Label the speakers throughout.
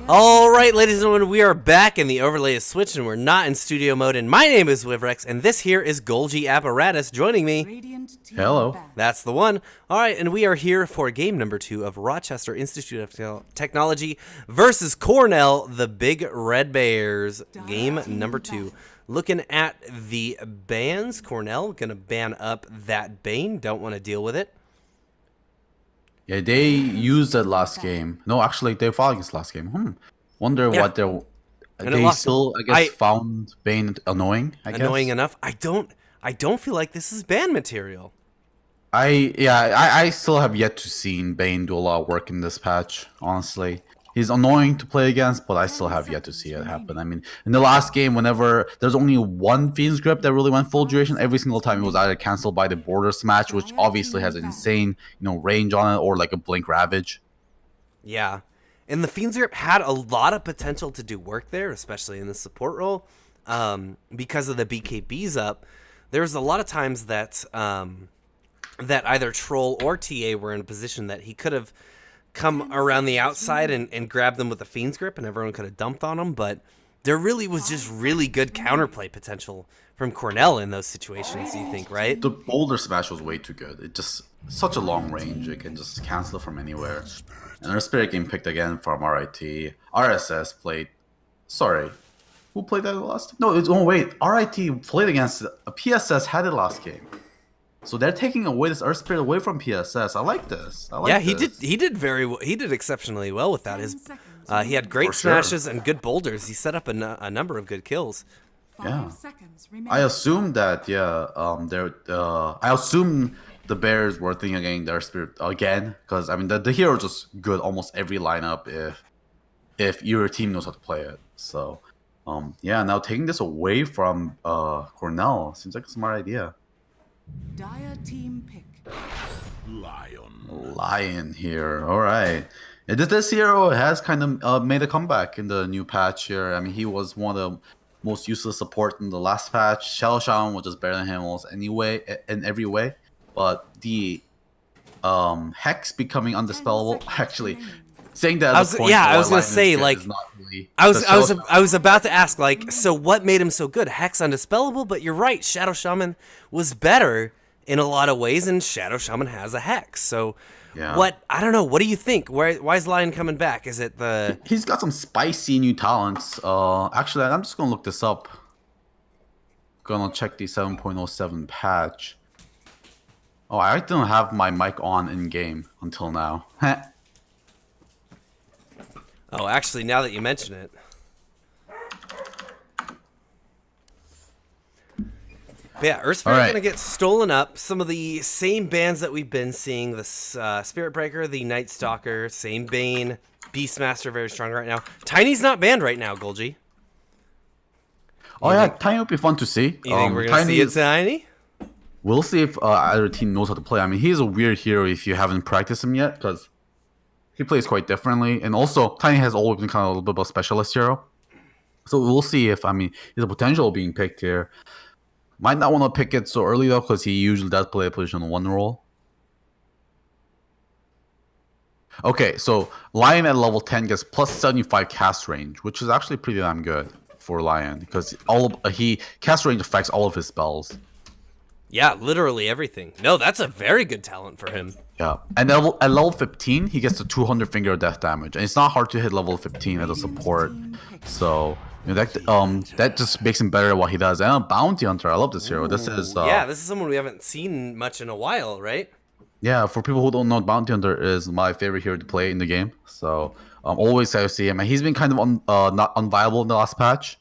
Speaker 1: All right, ladies and gentlemen, we are back and the overlay is switched and we're not in studio mode. And my name is Wivrex, and this here is Golgi Apparatus joining me.
Speaker 2: Hello.
Speaker 1: That's the one. All right, and we are here for game number 2 of Rochester Institute of Technology versus Cornell, the Big Red Bears. Game number 2. Looking at the bans, Cornell going to ban up that Bane. Don't want to deal with it.
Speaker 2: Yeah, they used it last game. No, actually, they fought against last game. Wonder what they're... They still, I guess, found Bane annoying, I guess.
Speaker 1: Annoying enough. I don't feel like this is ban material.
Speaker 2: I still have yet to see Bane do a lot of work in this patch, honestly. He's annoying to play against, but I still have yet to see it happen. I mean, in the last game, whenever there's only one Fiend's Grip that really went full duration, every single time it was either cancelled by the Border Smash, which obviously has an insane, range on it, or like a Blink Ravage.
Speaker 1: Yeah. And the Fiend's Grip had a lot of potential to do work there, especially in the support role. Because of the BKBs up, there's a lot of times that that either Troll or TA were in a position that he could have come around the outside and grab them with the Fiend's Grip, and everyone could have dumped on them, but there really was just really good counterplay potential from Cornell in those situations, you think, right?
Speaker 2: The Boulder Smash was way too good. It just, such a long range, it can just cancel it from anywhere. And our Spirit game picked again from RIT. RSS played, sorry, who played that last time? No, wait, RIT played against, PSS had it last game. So they're taking away this Earth Spirit away from PSS. I like this.
Speaker 1: He did very well. He did exceptionally well with that. He had great smashes and good boulders. He set up a number of good kills.
Speaker 2: Yeah, I assume that. I assume the Bears were thinking again their Spirit again, because I mean the hero is just good almost every lineup if your team knows how to play it. So now taking this away from Cornell seems like a smart idea.
Speaker 3: Dire team pick.
Speaker 2: Lion here. All right. This hero has kind of made a comeback in the new patch here. I mean, he was one of the most useless support in the last patch. Shadow Shaman was just better than him almost anyway, in every way. But the Hex becoming undispellable, actually, saying that
Speaker 1: I was gonna say, like, really, I was about to ask, like, so what made him so good? Hex undispellable, but you're right, Shadow Shaman was better in a lot of ways, and Shadow Shaman has a Hex. So I don't know, what do you think? Why is Lion coming back? Is it the...
Speaker 2: He's got some spicy new talents. Actually, I'm just gonna look this up. Gonna check the 7.07 patch. Oh, I didn't have my mic on in game until now.
Speaker 1: Oh, actually, now that you mention it. But yeah, Earth Spirit going to get stolen up. Some of the same bans that we've been seeing. The Spirit Breaker, the Night Stalker, same Bane. Beastmaster, very strong right now. Tiny's not banned right now, Golgi.
Speaker 2: Tiny would be fun to see.
Speaker 1: You think we're going to see it, Tiny?
Speaker 2: We'll see if either team knows how to play. I mean, he's a weird hero if you haven't practiced him yet, because he plays quite differently, and also Tiny has always been kind of a little bit of a specialist hero. So we'll see if, he's a potential being picked here. Might not want to pick it so early though, because he usually does play a position 1 role. Okay, so Lion at level 10 gets plus 75 cast range, which is actually pretty damn good for Lion, because he cast range affects all of his spells.
Speaker 1: Yeah, literally everything. No, that's a very good talent for him.
Speaker 2: Yeah, and at level 15, he gets the 200 finger of death damage, and it's not hard to hit level 15 as a support. So that just makes him better at what he does. And a bounty hunter, I love this hero. This is
Speaker 1: this is someone we haven't seen much in a while, right?
Speaker 2: Yeah, for people who don't know, bounty hunter is my favorite hero to play in the game. So always I see him, and he's been kind of not unviable in the last patch.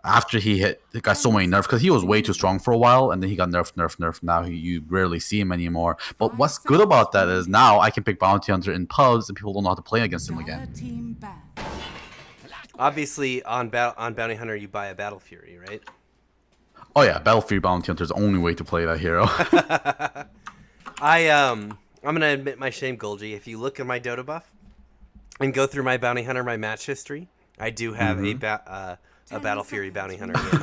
Speaker 2: After he got so many nerfs, because he was way too strong for a while, and then he got nerfed. Now you rarely see him anymore. But what's good about that is now I can pick Bounty Hunter in pubs, and people don't know how to play against him again.
Speaker 1: Obviously, on Bounty Hunter, you buy a Battle Fury, right?
Speaker 2: Oh yeah, Battle Fury Bounty Hunter is the only way to play that hero.
Speaker 1: I'm gonna admit my shame, Golgi. If you look at my Dota buff and go through my Bounty Hunter, my match history, I do have a Battle Fury Bounty Hunter game.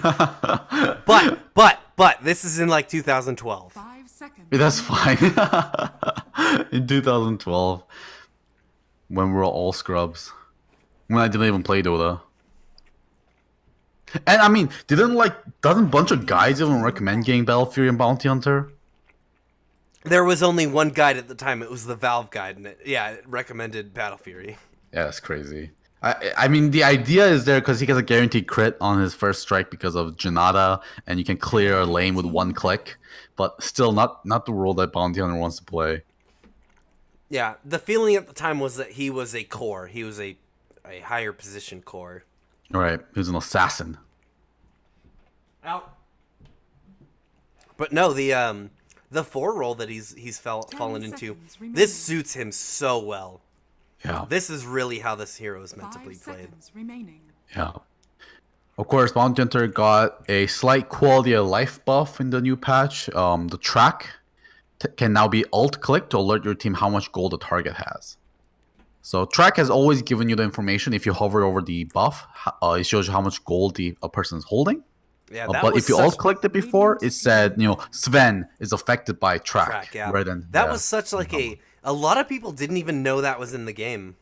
Speaker 1: but this is in like 2012.
Speaker 3: 5 seconds.
Speaker 2: That's fine. In 2012, when we're all scrubs. when I didn't even play Dota. And I mean, doesn't a bunch of guys even recommend getting Battle Fury and Bounty Hunter?
Speaker 1: There was only one guide at the time. It was the Valve guide, and it recommended Battle Fury.
Speaker 2: Yeah, that's crazy. I mean, the idea is there because he gets a guaranteed crit on his first strike because of Janata, and you can clear a lane with one click. But still, not the role that Bounty Hunter wants to play.
Speaker 1: Yeah, the feeling at the time was that he was a core. He was a higher position core.
Speaker 2: All right, he was an assassin.
Speaker 1: Out. But no, the 4 role that he's fallen into, this suits him so well.
Speaker 2: Yeah.
Speaker 1: This is really how this hero is meant to be played.
Speaker 2: Yeah. Of course, Bounty Hunter got a slight quality of life buff in the new patch. The track can now be alt-click to alert your team how much gold the target has. So track has always given you the information. If you hover over the buff, it shows you how much gold a person is holding.
Speaker 1: Yeah,
Speaker 2: but if you alt-clicked it before, it said, Sven is affected by track.
Speaker 1: Yeah.
Speaker 2: Rather than,
Speaker 1: that was such like a lot of people didn't even know that was in the game.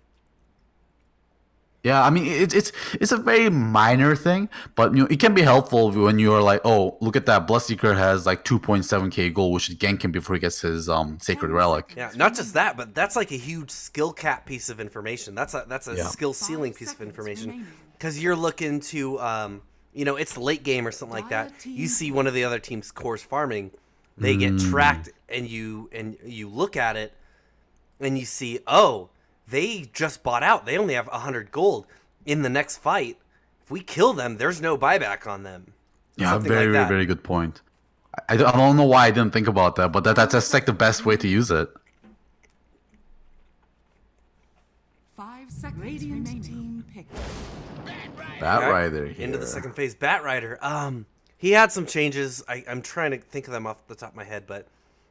Speaker 2: Yeah, I mean it's a very minor thing, but it can be helpful when you're like, oh, look at that, Bloodseeker has like 2.7k gold, which is gank him before he gets his sacred relic.
Speaker 1: Yeah, not just that, but that's like a huge skill cap piece of information. That's a skill ceiling piece of information, because you're looking to it's late game or something like that. You see one of the other team's cores farming, they get tracked, and you look at it, and you see, oh, they just bought out. They only have 100 gold. In the next fight, if we kill them, there's no buyback on them.
Speaker 2: Yeah, very, very, very good point. I don't know why I didn't think about that, but that's just like the best way to use it.
Speaker 3: 5 seconds remaining. Team picked.
Speaker 2: Batrider here.
Speaker 1: Into the second phase. Batrider. He had some changes. I'm trying to think of them off the top of my head, but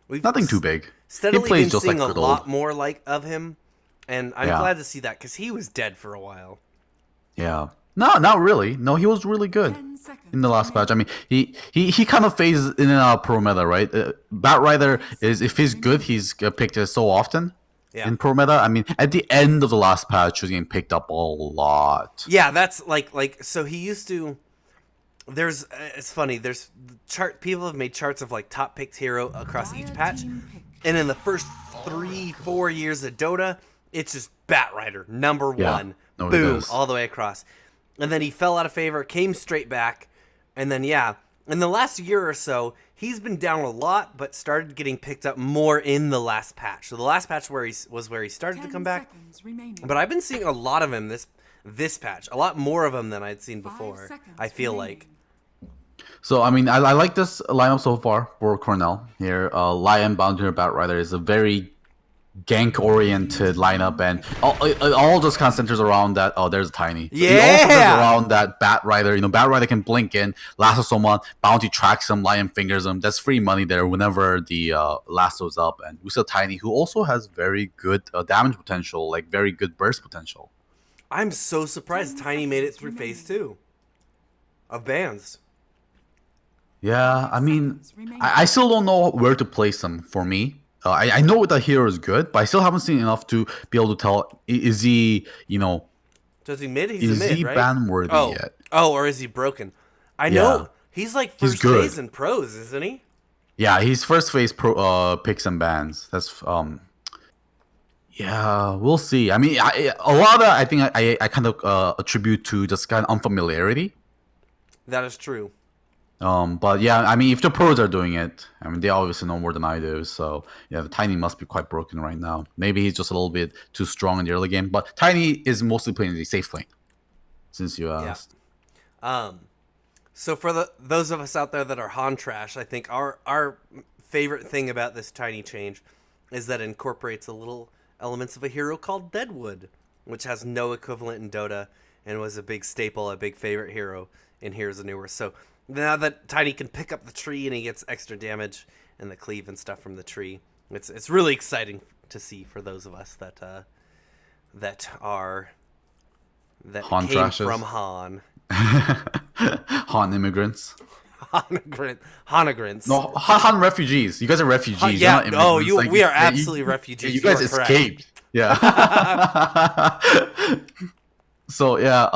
Speaker 1: we've
Speaker 2: nothing too big.
Speaker 1: Steadily been seeing a lot more of him. And I'm glad to see that, because he was dead for a while.
Speaker 2: Yeah. No, not really. No, he was really good in the last patch. I mean, he kind of phases in and out of pro meta, right? Batrider is, if he's good, he's picked so often in pro meta. I mean, at the end of the last patch, he was getting picked up a lot.
Speaker 1: Yeah, that's like so he used to. It's funny. There's people have made charts of like top picked hero across each patch, and in the first 3-4 years of Dota, it's just Batrider, number one, boom, all the way across. And then he fell out of favor, came straight back, and then in the last year or so, he's been down a lot, but started getting picked up more in the last patch. So the last patch where he started to come back. But I've been seeing a lot of him this patch, a lot more of him than I'd seen before. I feel like.
Speaker 2: So I mean, I like this lineup so far for Cornell here. Lion, Bounty Hunter, Batrider is a very gank-oriented lineup, and all just kind of centers around that. Oh, there's a Tiny. So it all centers around that Batrider. Batrider can blink in, lasso someone, Bounty tracks him, Lion fingers him. That's free money there whenever the lasso's up. And we saw Tiny, who also has very good damage potential, like very good burst potential.
Speaker 1: I'm so surprised Tiny made it through phase 2 of bans.
Speaker 2: Yeah, I mean, I still don't know where to place him for me. I know the hero is good, but I still haven't seen enough to be able to tell, is he,
Speaker 1: Does he mid? He's a mid, right?
Speaker 2: ban-worthy yet?
Speaker 1: Oh, or is he broken? I know. He's like first phase in pros, isn't he?
Speaker 2: Yeah, he's first phase picks and bans. That's, yeah, we'll see. I mean, a lot of that I think I kind of attribute to just kind of unfamiliarity.
Speaker 1: That is true.
Speaker 2: But yeah, I mean, if the pros are doing it, I mean, they obviously know more than I do. So yeah, the Tiny must be quite broken right now. Maybe he's just a little bit too strong in the early game. But Tiny is mostly playing the safe lane, since you asked.
Speaker 1: Yeah. So for those of us out there that are Han trash, I think our favorite thing about this Tiny change is that it incorporates a little elements of a hero called Deadwood, which has no equivalent in Dota and was a big staple, a big favorite hero in Heroes of Newer. So now that Tiny can pick up the tree and he gets extra damage and the cleave and stuff from the tree, it's really exciting to see for those of us that
Speaker 2: Han
Speaker 1: came
Speaker 2: trashes.
Speaker 1: from Han.
Speaker 2: Han immigrants.
Speaker 1: Honigrants.
Speaker 2: No, Han refugees. You guys are refugees.
Speaker 1: Yeah.
Speaker 2: You're not immigrants.
Speaker 1: We are absolutely refugees.
Speaker 2: You guys escaped. Yeah. So yeah,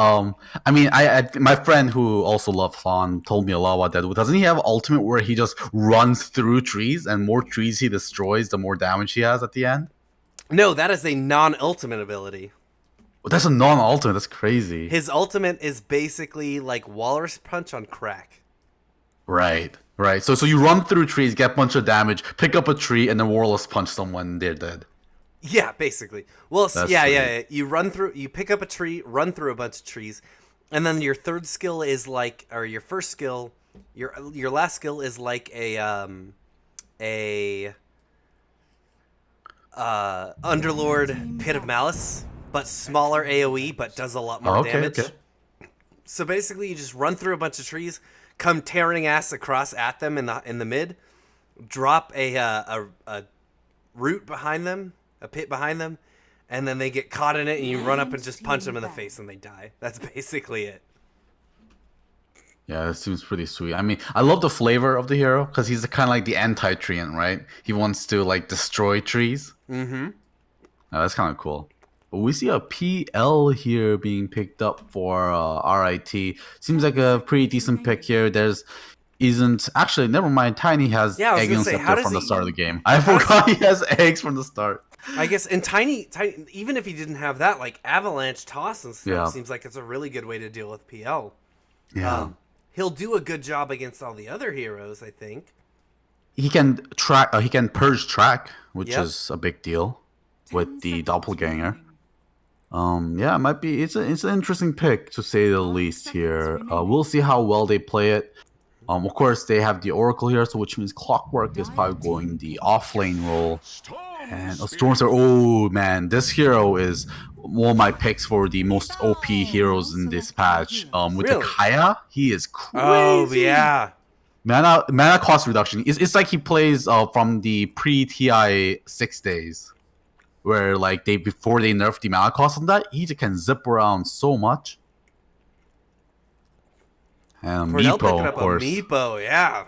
Speaker 2: I mean, I my friend who also loves Han told me a lot about that. Doesn't he have ultimate where he just runs through trees, and more trees he destroys, the more damage he has at the end?
Speaker 1: No, that is a non-ultimate ability.
Speaker 2: That's a non-ultimate. That's crazy.
Speaker 1: His ultimate is basically like Walrus Punch on crack.
Speaker 2: Right, right. So you run through trees, get a bunch of damage, pick up a tree, and then Warless punch someone, they're dead.
Speaker 1: Yeah, basically. Well,
Speaker 2: That's
Speaker 1: yeah. You pick up a tree, run through a bunch of trees, and then your third skill is like, or your first skill, your last skill is like a Underlord Pit of Malice, but smaller AOE, but does a lot more
Speaker 2: Okay,
Speaker 1: damage.
Speaker 2: okay.
Speaker 1: So basically, you just run through a bunch of trees, come tearing ass across at them in the mid, drop a root behind them, a pit behind them, and then they get caught in it, and you run up and just punch them in the face, and they die. That's basically it.
Speaker 2: Yeah, that seems pretty sweet. I mean, I love the flavor of the hero because he's kind of like the anti-treant, right? He wants to like destroy trees.
Speaker 1: Mm-hmm.
Speaker 2: That's kind of cool. But we see a PL here being picked up for RIT. Seems like a pretty decent pick here. There's isn't actually never mind. Tiny has
Speaker 1: Yeah, I was
Speaker 2: egg
Speaker 1: gonna
Speaker 2: and
Speaker 1: say, how
Speaker 2: scepter
Speaker 1: does
Speaker 2: from the
Speaker 1: he-
Speaker 2: start of the game. I forgot he has eggs from the start.
Speaker 1: I guess, and tiny, even if he didn't have that, like Avalanche Toss and stuff,
Speaker 2: Yeah.
Speaker 1: seems like it's a really good way to deal with PL.
Speaker 2: Yeah.
Speaker 1: He'll do a good job against all the other heroes, I think.
Speaker 2: He can track. He can purge track, which
Speaker 1: Yep.
Speaker 2: is a big deal
Speaker 3: 10
Speaker 2: with the
Speaker 3: seconds
Speaker 2: doppelganger.
Speaker 3: remaining.
Speaker 2: Yeah, it might be. It's an interesting pick to say the least
Speaker 3: seconds
Speaker 2: here.
Speaker 3: remaining.
Speaker 2: We'll see how well they play it. Of course, they have the Oracle here, so which means Clockwork is probably going the off lane role. And a Stormstar. Oh man, this hero is one of my picks for the most OP heroes in this patch. With
Speaker 1: Really?
Speaker 2: the Kaya, he is crazy.
Speaker 1: Oh yeah,
Speaker 2: Mana cost reduction. It's like he plays from the pre-TI 6 days, where like before they nerfed the mana cost on that, he just can zip around so much. And
Speaker 1: Cornell
Speaker 2: Meepo,
Speaker 1: picking
Speaker 2: of
Speaker 1: up
Speaker 2: course.
Speaker 1: a Meepo. Yeah,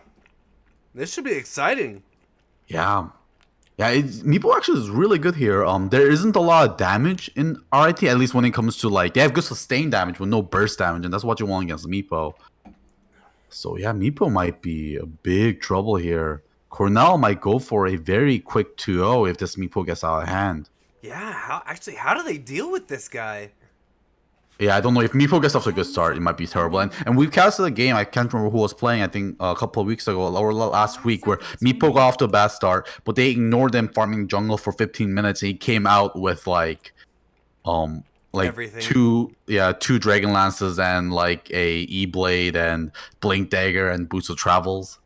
Speaker 1: this should be exciting.
Speaker 2: Yeah. Yeah, Meepo actually is really good here. There isn't a lot of damage in RIT, at least when it comes to like they have good sustained damage with no burst damage, and that's what you want against Meepo. So yeah, Meepo might be a big trouble here. Cornell might go for a very quick 2-0 if this Meepo gets out of hand.
Speaker 1: Yeah, how do they deal with this guy?
Speaker 2: Yeah, I don't know. If Meepo gets off to a good start, it might be terrible. And we've casted a game, I can't remember who was playing, I think a couple of weeks ago, or last week, where Meepo got off to a bad start, but they ignored them farming jungle for 15 minutes, and he came out with like
Speaker 1: Everything.
Speaker 2: two Dragon Lances and like a E-Blade and Blink Dagger and Boots of Travels.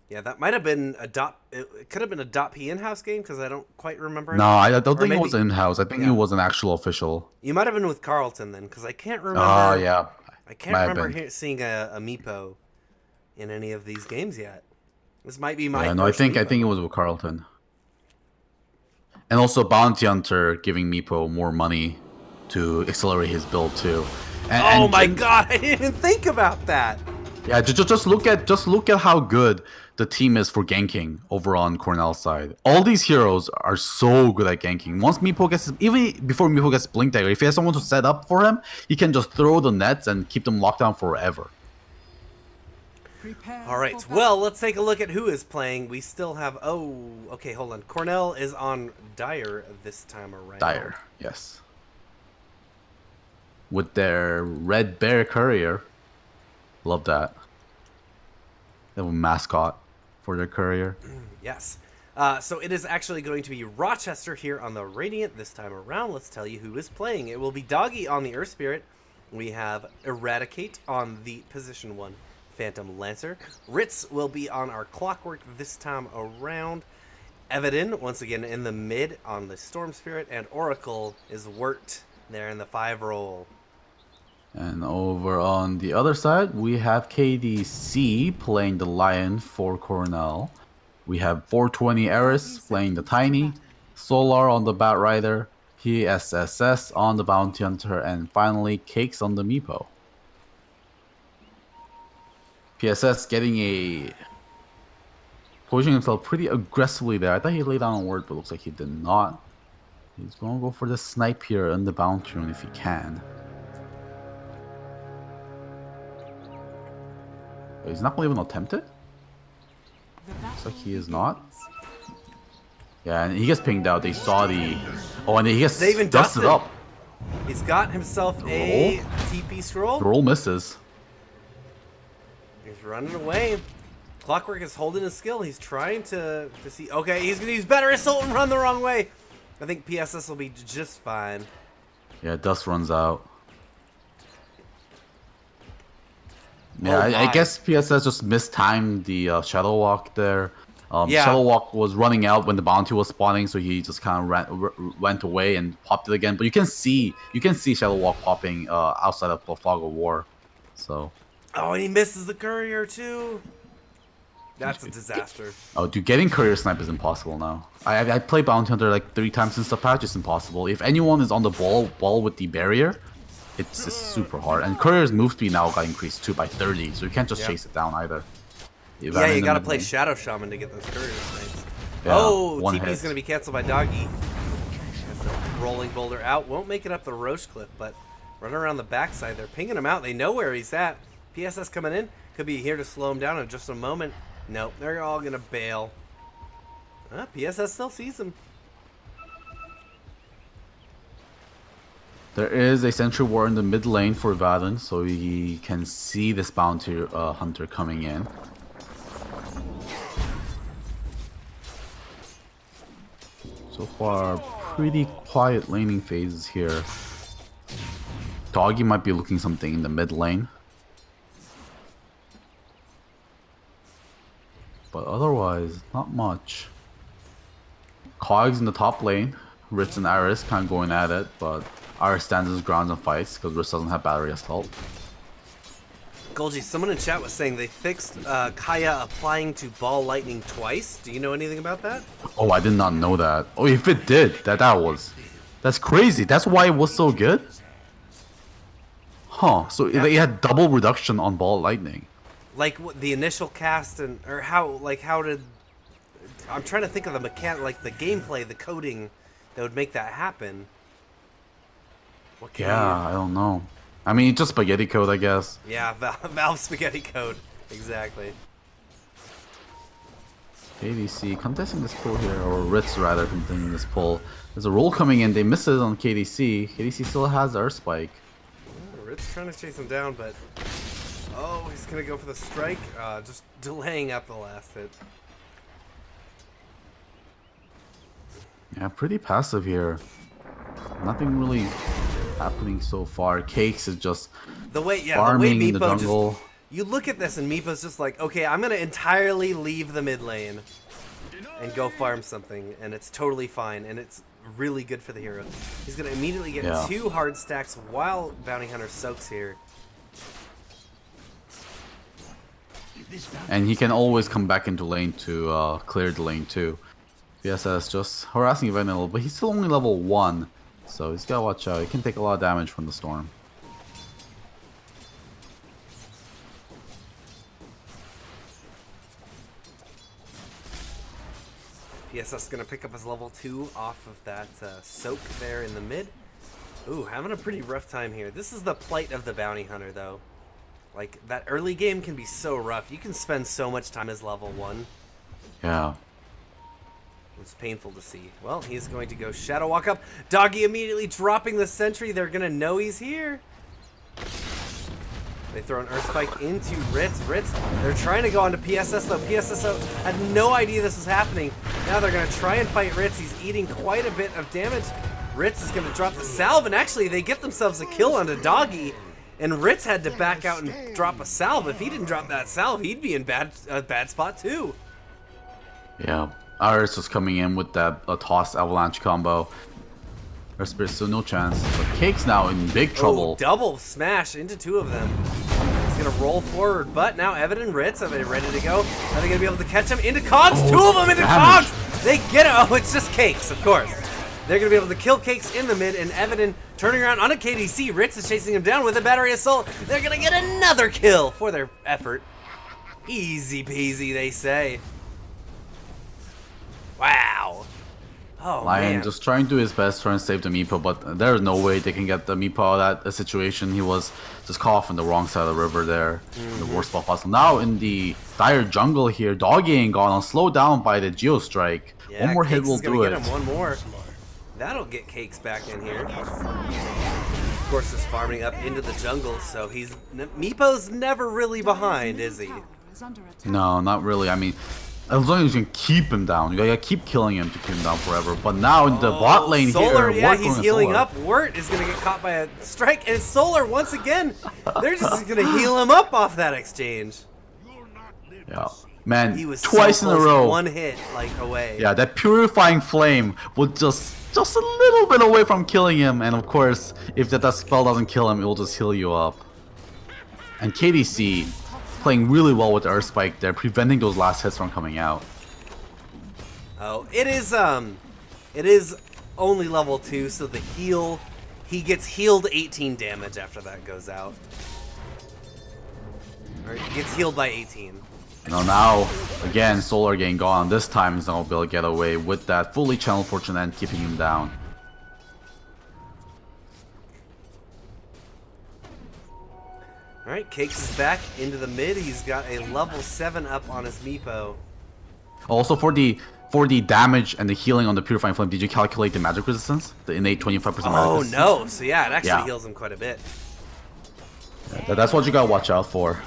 Speaker 1: Yeah, that might have been it could have been a .p in-house game because I don't quite remember.
Speaker 2: No, I don't
Speaker 1: Or
Speaker 2: think it
Speaker 1: maybe-
Speaker 2: was in-house. I think
Speaker 1: yeah.
Speaker 2: it was an actual official.
Speaker 1: You might have been with Carlton then, because I can't remember.
Speaker 2: Oh, yeah.
Speaker 1: I can't
Speaker 2: might have
Speaker 1: remember
Speaker 2: been.
Speaker 1: seeing a Meepo in any of these games yet. This might be my.
Speaker 2: Yeah, no, I
Speaker 1: first
Speaker 2: think
Speaker 1: Meepo.
Speaker 2: it was with Carlton. And also Bounty Hunter giving Meepo more money to accelerate his build too.
Speaker 1: Oh my god! I didn't even think about that.
Speaker 2: Yeah, just look at how good the team is for ganking over on Cornell's side. All these heroes are so good at ganking. Once Meepo gets, even before Meepo gets Blink Dagger, if he has someone to set up for him, he can just throw the nets and keep them locked down forever.
Speaker 3: Prepare
Speaker 1: All right.
Speaker 3: for
Speaker 1: Well, let's take a look at who is playing. We still have. Oh, okay. Hold on. Cornell is on Dire this time around.
Speaker 2: Dire, yes. With their Red Bear Courier. Love that. They have a mascot for their courier.
Speaker 1: Yes. So it is actually going to be Rochester here on the Radiant this time around. Let's tell you who is playing. It will be Doggy on the Earth Spirit. We have Eradicate on the Position 1 Phantom Lancer. Ritz will be on our Clockwork this time around. Evidin, once again, in the mid on the Storm Spirit. And Oracle is Wirt there in the 5 role.
Speaker 2: And over on the other side, we have KDC playing the Lion for Cornell. We have 420 Eris playing the Tiny, Solar on the Bat Rider, PSSS on the Bounty Hunter, and finally Cakes on the Meepo. PSS getting a... positioning himself pretty aggressively there. I thought he laid down a word, but looks like he did not. He's going to go for the snipe here on the Bounty Rune if he can. He's not going to even attempt it?
Speaker 3: The
Speaker 2: Looks
Speaker 3: battle
Speaker 2: like he is not.
Speaker 3: begins.
Speaker 2: Yeah, and he gets pinged out. They saw the... Oh, and he gets
Speaker 1: They even
Speaker 2: dusted
Speaker 1: dusted.
Speaker 2: up.
Speaker 1: He's got himself a TP scroll.
Speaker 2: The roll misses.
Speaker 1: He's running away. Clockwork is holding his skill. He's trying to see. Okay, he's gonna use better assault and run the wrong way. I think PSS will be just fine.
Speaker 2: Yeah, dust runs out. Yeah,
Speaker 1: Oh
Speaker 2: I
Speaker 1: my.
Speaker 2: guess PSS just mistimed the Shadow Walk there.
Speaker 1: Yeah.
Speaker 2: Shadow Walk was running out when the bounty was spawning, so he just kind of went away and popped it again. But you can see Shadow Walk popping outside of the Fog of War. So.
Speaker 1: Oh, and he misses the courier too. That's a disaster.
Speaker 2: Oh, dude, getting courier snipe is impossible now. I played Bounty Hunter like 3 times since the patch. It's impossible. If anyone is on the ball with the barrier, it's just super hard. And courier's move speed now got increased too by 30, so you can't just chase it down either.
Speaker 1: Yeah, you gotta play Shadow Shaman to get those courier snipes.
Speaker 2: Yeah,
Speaker 1: oh,
Speaker 2: one
Speaker 1: TP's
Speaker 2: hit.
Speaker 1: gonna be canceled by Doggy. That's a rolling boulder out. Won't make it up the Roche Cliff, but run around the backside. They're pinging him out. They know where he's at. PSS coming in. Could be here to slow him down in just a moment. Nope, they're all gonna bail. PSS still sees him.
Speaker 2: There is a Sentry War in the mid lane for Vaden, so he can see this Bounty Hunter coming in. So far, pretty quiet laning phases here. Doggy might be looking something in the mid lane. But otherwise, not much. Cogs in the top lane. Ritz and Iris kind of going at it, but Iris stands his ground and fights because Ritz doesn't have battery assault.
Speaker 1: Golgi, someone in chat was saying they fixed Kaya applying to Ball Lightning twice. Do you know anything about that?
Speaker 2: Oh, I did not know that. Oh, if it did, that's crazy. That's why it was so good? Huh, so
Speaker 1: Yeah.
Speaker 2: they had double reduction on Ball Lightning.
Speaker 1: Like what, the initial cast and or how did I'm trying to think of the mechanic, like the gameplay, the coding that would make that happen. What can
Speaker 2: Yeah, I don't know. I mean, just spaghetti code, I guess.
Speaker 1: Yeah, Valve spaghetti code, exactly.
Speaker 2: KDC contesting this pull here, or Ritz rather contesting this pull. There's a roll coming in, they miss it on KDC. KDC still has Earth Spike.
Speaker 1: Ritz trying to chase him down, but oh, he's gonna go for the strike. Just delaying up the last hit.
Speaker 2: Yeah, pretty passive here. Nothing really happening so far. Cakes is just
Speaker 1: The way, yeah,
Speaker 2: farming
Speaker 1: the way
Speaker 2: in the
Speaker 1: Meepo
Speaker 2: jungle.
Speaker 1: just you look at this and Meepo's just like, okay, I'm gonna entirely leave the mid lane and go farm something, and it's totally fine, and it's really good for the hero. He's gonna immediately get
Speaker 2: Yeah.
Speaker 1: 2 hard stacks while Bounty Hunter soaks here.
Speaker 2: And he can always come back into lane to clear the lane too. PSS just harassing Evan a little, but he's still only level 1. So he's gotta watch out. He can take a lot of damage from the storm.
Speaker 1: PSS gonna pick up his level 2 off of that soak there in the mid. Ooh, having a pretty rough time here. This is the plight of the Bounty Hunter, though. Like, that early game can be so rough. You can spend so much time as level 1.
Speaker 2: Yeah.
Speaker 1: It's painful to see. Well, he's going to go Shadow Walk up. Doggy immediately dropping the sentry. They're going to know he's here. They throw an Earth Spike into Ritz. They're trying to go onto PSS, though. PSS had no idea this was happening. Now they're going to try and fight Ritz. He's eating quite a bit of damage. Ritz is going to drop the salve, and actually they get themselves a kill onto Doggy. And Ritz had to back out and drop a salve. If he didn't drop that salve, he'd be in a bad spot, too.
Speaker 2: Yeah. Iris was coming in with that toss avalanche combo. Earth Spirit still no chance. But Cake's now in big trouble.
Speaker 1: Oh, double smash into 2 of them. He's gonna roll forward, but now Evan and Ritz are they ready to go? Are they gonna be able to catch him into Cogs?
Speaker 2: Oh,
Speaker 1: 2 of them into
Speaker 2: damage.
Speaker 1: Cogs! They get it. Oh, it's just Cakes, of course. They're gonna be able to kill Cakes in the mid, and Evan turning around on a KDC. Ritz is chasing him down with a battery assault. They're gonna get another kill for their effort. Easy peasy, they say. Wow. Oh,
Speaker 2: Lion
Speaker 1: man.
Speaker 2: just trying to do his best, trying to save the Meepo, but there's no way they can get the Meepo out of that situation. He was just caught off on the wrong side of the river there, in the worst spot possible. Now in the dire jungle here, Doggy ain't gone on, slowed down by the Geo Strike.
Speaker 1: Yeah,
Speaker 2: One more hit
Speaker 1: Cakes
Speaker 2: will
Speaker 1: is gonna
Speaker 2: do
Speaker 1: get
Speaker 2: it.
Speaker 1: him one more. That'll get Cakes back in here. Of course, just farming up into the jungle, so Meepo's never really behind, is he?
Speaker 3: Tower is under attack.
Speaker 2: No, not really. I mean, as long as you can keep him down, you gotta keep killing him to keep him down forever. But now in the bot lane
Speaker 1: Solar,
Speaker 2: here,
Speaker 1: yeah,
Speaker 2: Wart
Speaker 1: he's
Speaker 2: going
Speaker 1: healing
Speaker 2: Solar.
Speaker 1: up. Wirt is gonna get caught by a strike, and Solar once again. They're just gonna heal him up off that exchange.
Speaker 2: Yeah, man,
Speaker 1: He was
Speaker 2: twice
Speaker 1: so
Speaker 2: in a
Speaker 1: close,
Speaker 2: row.
Speaker 1: one hit like away.
Speaker 2: Yeah, that purifying flame was just a little bit away from killing him. And of course, if that spell doesn't kill him, it will just heal you up. And KDC playing really well with the Earth Spike there, preventing those last hits from coming out.
Speaker 1: Oh, it is only level 2, so the heal, he gets healed 18 damage after that goes out. Or he gets healed by 18.
Speaker 2: Now, again, Solar getting gone. This time he's not going to be able to get away with that fully channeled Fortune End, keeping him down.
Speaker 1: Alright, Cakes is back into the mid. He's got a level 7 up on his Meepo.
Speaker 2: Also, for the damage and the healing on the Purifying Flame, did you calculate the magic resistance? The innate 25% magic
Speaker 1: Oh
Speaker 2: resistance?
Speaker 1: no, so yeah, it actually
Speaker 2: Yeah.
Speaker 1: heals him quite a bit.
Speaker 2: That's what you gotta watch out for.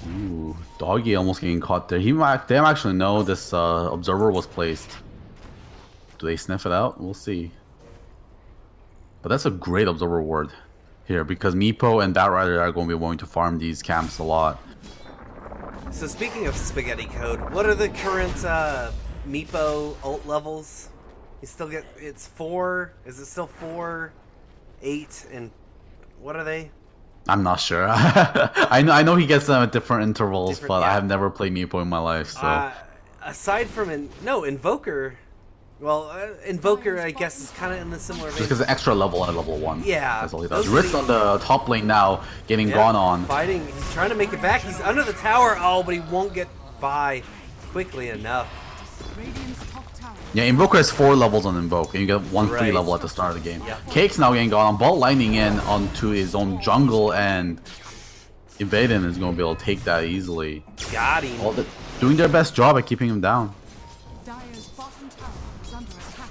Speaker 2: Ooh, Doggy almost getting caught there. They might actually know this observer was placed. Do they sniff it out? We'll see. But that's a great observer ward here because Meepo and Batrider are going to be willing to farm these camps a lot.
Speaker 1: So speaking of spaghetti code, what are the current Meepo ult levels? You still get, it's 4, is it still 4, 8, and what are they?
Speaker 2: I'm not sure. I know he gets them at different intervals,
Speaker 1: Different,
Speaker 2: but
Speaker 1: yeah.
Speaker 2: I have never played Meepo in my life, so...
Speaker 1: Aside from, Invoker, well, Invoker I guess is kind of in the similar
Speaker 2: Just
Speaker 1: vein.
Speaker 2: because the extra level at level 1.
Speaker 1: Yeah,
Speaker 2: That's all he does.
Speaker 1: those are
Speaker 2: Rit's
Speaker 1: the-
Speaker 2: on the top lane now, getting
Speaker 1: Yeah,
Speaker 2: gone on.
Speaker 1: Fighting, he's trying to make it back, he's under the tower, oh, but he won't get by quickly enough.
Speaker 3: Radiant's top tower.
Speaker 2: Yeah, Invoker has 4 levels on Invoke, and you get 1 free
Speaker 1: Right.
Speaker 2: level at the start of the game.
Speaker 1: Yeah.
Speaker 2: Cake's now getting gone on, bot lining in onto his own jungle, and Evaden is going to be able to take that easily.
Speaker 1: Got him.
Speaker 2: Doing their best job at keeping him down.
Speaker 3: Dire's bottom tower is under attack.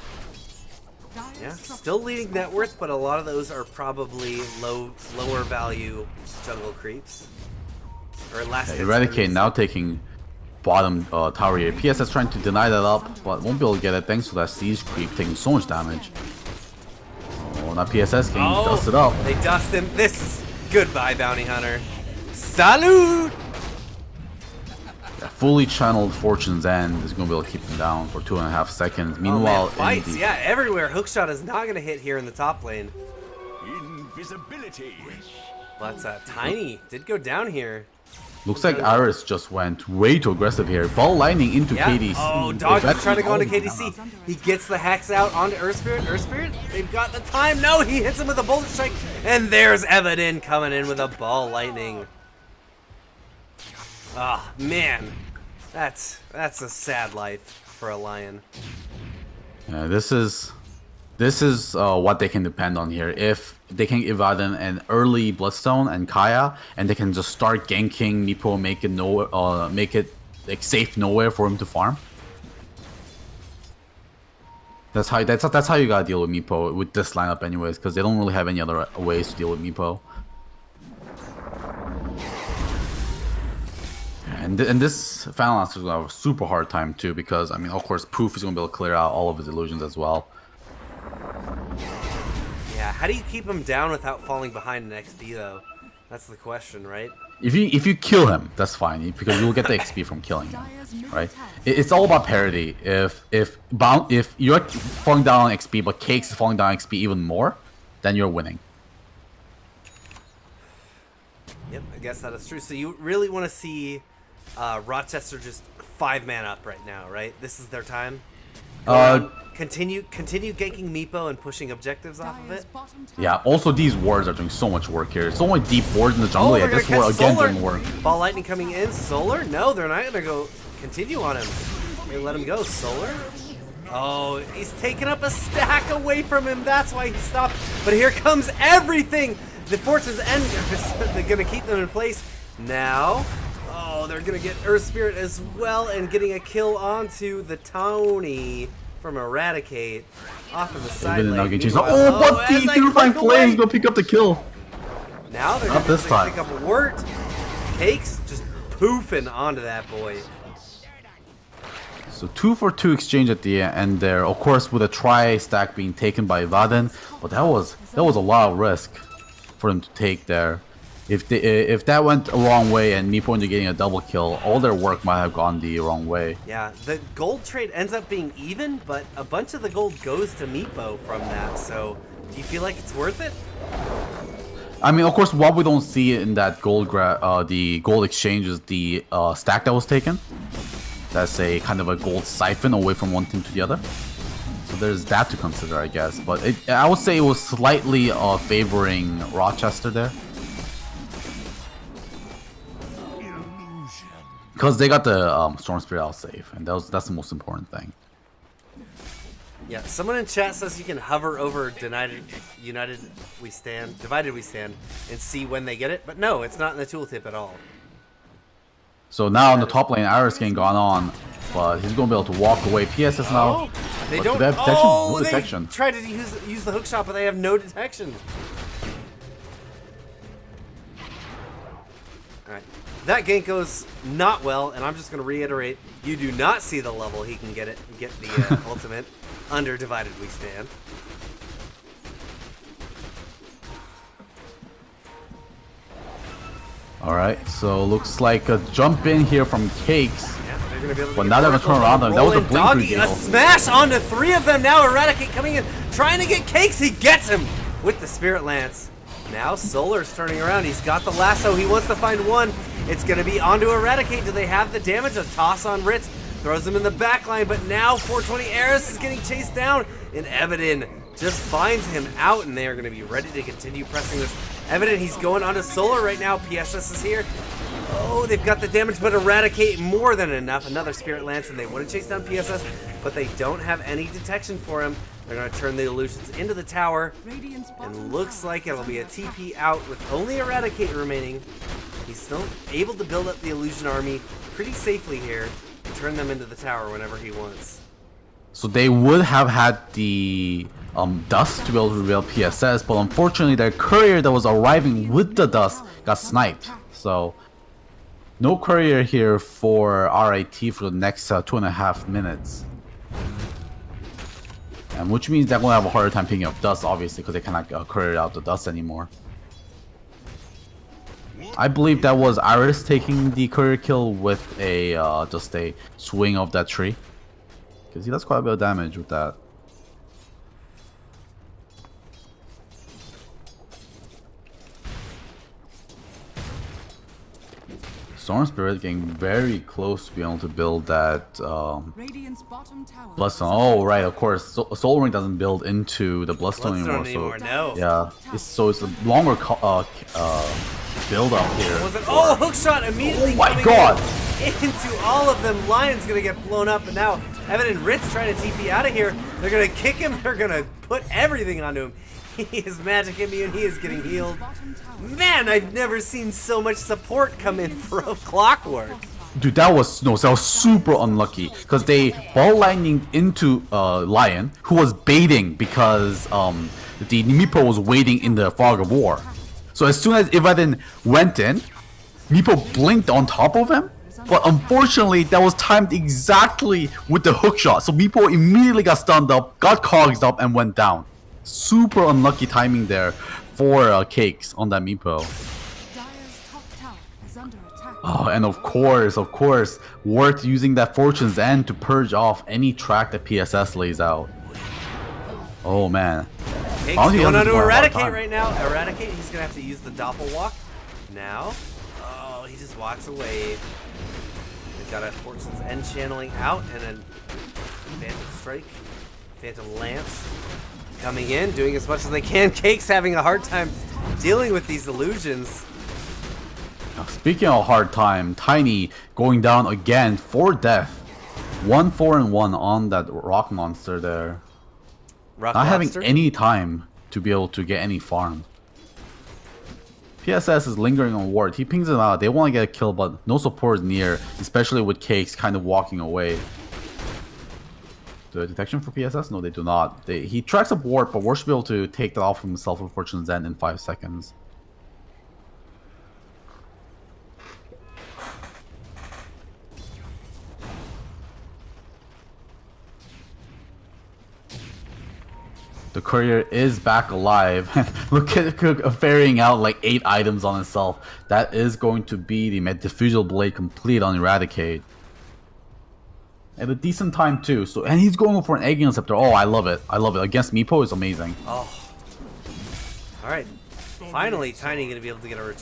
Speaker 3: Dire's
Speaker 1: Yeah,
Speaker 3: structures
Speaker 1: still leading
Speaker 3: are
Speaker 1: net worth, but a lot of those are probably lower value jungle creeps. Or last hits,
Speaker 2: Eradicate
Speaker 1: that is.
Speaker 2: now taking bottom tower here. PSS trying to deny that up, but won't be able to get it thanks to that siege creep taking so much damage. Oh, now PSS getting dusted up.
Speaker 1: They dust him. This is goodbye, Bounty Hunter. Salute!
Speaker 2: Yeah, fully channeled Fortune's End is going to be able to keep him down for 2.5 seconds.
Speaker 1: Oh,
Speaker 2: Meanwhile,
Speaker 1: man, fights,
Speaker 2: in the,
Speaker 1: yeah, everywhere. Hookshot is not going to hit here in the top lane.
Speaker 4: Invisibility.
Speaker 1: Well, that's Tiny. Did go down here.
Speaker 2: looks like Iris just went way too aggressive here. Ball lining into
Speaker 1: Yeah.
Speaker 2: KDC.
Speaker 1: Oh, Dog is trying to go into
Speaker 2: Oh,
Speaker 1: KDC. He gets the Hex out onto Earth Spirit. Earth Spirit, they've got the time. No, he hits him with a Boulder Strike. And there's Evidin coming in with a Ball Lightning. Ah, man. That's a sad life for a Lion.
Speaker 2: Yeah, this is what they can depend on here. If they can Evaden an early Bloodstone and Kaya, and they can just start ganking Meepo, make it like safe nowhere for him to farm. That's how you gotta deal with Meepo with this lineup, anyways, because they don't really have any other ways to deal with Meepo. And this Final Answer is gonna have a super hard time too, because I mean, of course, Proof is gonna be able to clear out all of his illusions as well.
Speaker 1: Yeah, how do you keep him down without falling behind an XP though? That's the question, right?
Speaker 2: If you kill him, that's fine because you'll get the XP from killing him,
Speaker 3: Dire's middle
Speaker 2: right?
Speaker 3: tower.
Speaker 2: It's all about parity. If you're falling down on XP, but Cakes is falling down on XP even more, then you're winning.
Speaker 1: Yep, I guess that is true. So you really want to see Rochester just 5-man up right now, right? This is their time. Go around, continue ganking Meepo and pushing objectives off of
Speaker 3: Dire's
Speaker 1: it.
Speaker 3: bottom tower.
Speaker 2: Yeah. Also, these wards are doing so much work here. So many deep wards in the jungle.
Speaker 1: Oh,
Speaker 2: Yeah,
Speaker 1: they're
Speaker 2: this
Speaker 1: gonna
Speaker 2: ward
Speaker 1: catch
Speaker 2: again
Speaker 1: Solar.
Speaker 2: doing work.
Speaker 1: Ball Lightning coming in. Solar? No, they're not gonna go continue on him. They let him go. Solar. Oh, he's taking up a stack away from him. That's why he stopped. But here comes everything. The Fortune's End, they're going to keep them in place. Now, oh, they're going to get Earth Spirit as well and getting a kill onto the Tony from Eradicate off of the side lane.
Speaker 2: Oh, but the Purifying Flames go pick up the kill.
Speaker 1: Now they're
Speaker 2: Not
Speaker 1: going
Speaker 2: this
Speaker 1: to
Speaker 2: time.
Speaker 1: pick up a Wort. Cakes just poofing onto that boy.
Speaker 2: So 2 for 2 exchange at the end there. Of course, with a try stack being taken by Vaden, but that was a lot of risk for them to take there. If that went a wrong way and Meepo ended up getting a double kill, all their work might have gone the wrong way.
Speaker 1: Yeah, the gold trade ends up being even, but a bunch of the gold goes to Meepo from that. So, do you feel like it's worth it?
Speaker 2: I mean, of course, what we don't see in that the gold exchange is the stack that was taken. That's a kind of a gold siphon away from one team to the other. So there's that to consider, I guess. But I would say it was slightly favoring Rochester there. Because they got the Storm Spirit out safe, and that's the most important thing.
Speaker 1: Yeah, someone in chat says you can hover over Divided We Stand, and see when they get it. But no, it's not in the tooltip at all.
Speaker 2: So now on the top lane, Iris getting gone on, but he's going to be able to walk away. PSS now.
Speaker 1: They
Speaker 2: But
Speaker 1: don't.
Speaker 2: do they have detection?
Speaker 1: Oh,
Speaker 2: No detection.
Speaker 1: they tried to use the hook shot, but they have no detection. All right, that gank goes not well, and I'm just going to reiterate: you do not see the level he can get the ultimate under Divided We Stand.
Speaker 2: Alright, so looks like a jump in here from Cakes.
Speaker 1: Yeah, they're gonna be able to
Speaker 2: But
Speaker 1: get
Speaker 2: now they're gonna turn around them. That was a
Speaker 1: rolling
Speaker 2: blink
Speaker 1: doggy,
Speaker 2: reveal.
Speaker 1: a smash onto 3 of them now. Eradicate coming in, trying to get Cakes. He gets him with the Spirit Lance. Now Solar's turning around. He's got the lasso. He wants to find one. It's gonna be onto Eradicate. Do they have the damage? A toss on Ritz throws him in the back line, but now 420 Eris is getting chased down, and Evidin just finds him out, and they are gonna be ready to continue pressing this. Evident he's going onto Solar right now. PSS is here. Oh, they've got the damage, but Eradicate more than enough. Another Spirit Lance, and they want to chase down PSS, but they don't have any detection for him. They're going to turn the illusions into the tower, and looks like it'll be a TP out with only Eradicate remaining. He's still able to build up the illusion army pretty safely here and turn them into the tower whenever he wants.
Speaker 2: So they would have had the dust to be able to reveal PSS, but unfortunately their courier that was arriving with the dust got sniped. So no courier here for RIT for the next 2.5 minutes. And which means they're going to have a harder time picking up dust, obviously, because they cannot courier out the dust anymore. I believe that was Iris taking the courier kill with a just a swing of that tree. Because he does quite a bit of damage with that. Storm Spirit getting very close to being able to build that
Speaker 3: Radiant's bottom tower.
Speaker 2: Bloodstone. Oh, right, of course. Soul Ring doesn't build into the Bloodstone anymore.
Speaker 1: No.
Speaker 2: Yeah, it's a longer build up here.
Speaker 1: Oh, hookshot immediately coming into all of them. Lion's gonna get blown up, and now Evan and Ritz trying to TP out of here. They're gonna kick him. They're gonna put everything onto him. He is magic immune. He is getting healed. Man, I've never seen so much support come in for a Clockwork.
Speaker 2: Dude, that was super unlucky because they ball lightning into Lion, who was baiting because the Meepo was waiting in the fog of war. So as soon as Ivaden went in, Meepo blinked on top of him, but unfortunately that was timed exactly with the hook shot. So Meepo immediately got stunned up, got cogs up, and went down. Super unlucky timing there for Cakes on that Meepo.
Speaker 3: Dire's top tower is under attack.
Speaker 2: Oh, and of course, Wort using that Fortune's End to purge off any track that PSS lays out. Oh man.
Speaker 1: Cakes going on to Eradicate right now. Eradicate, he's gonna have to use the Doppel Walk now. Oh, he just walks away. They've got a Fortune's End channeling out and a Phantom Strike, Phantom Lance coming in, doing as much as they can. Cakes having a hard time dealing with these illusions.
Speaker 2: Speaking of hard time, Tiny going down again for death. 1, 4, and 1 on that rock monster there.
Speaker 1: Rock
Speaker 2: Not
Speaker 1: Lobster?
Speaker 2: having any time to be able to get any farm. PSS is lingering on ward. He pings them out. They want to get a kill, but no support is near, especially with Cakes kind of walking away. The detection for PSS? No, they do not. He tracks up ward, but Ward should be able to take that off himself with Fortune's End in 5 seconds. The courier is back alive. Look at Cook ferrying out like 8 items on himself. That is going to be the Diffusal Blade complete on Eradicate. At a decent time too. So, and he's going for an Egg Interceptor. Oh, I love it. I love it. Against Meepo is amazing.
Speaker 1: Oh. Alright. Finally, Tiny gonna be able to get a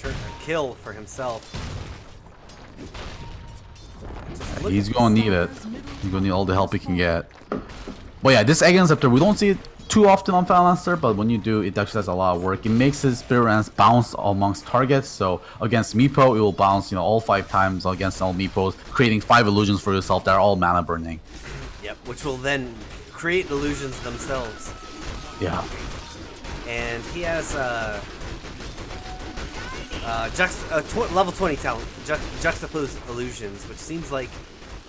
Speaker 1: kill for himself.
Speaker 2: He's gonna need it. He's gonna need all the help he can get. But yeah, this Egg Interceptor, we don't see it too often on Final Answer, but when you do, it actually does a lot of work. It makes his Spirit Lance bounce amongst targets, so against Meepo, it will bounce, all 5 times against all Meepos, creating 5 illusions for yourself that are all mana burning.
Speaker 1: Yep, which will then create illusions themselves.
Speaker 2: Yeah.
Speaker 1: And he has level 20 talent, Juxtapose Illusions, which seems like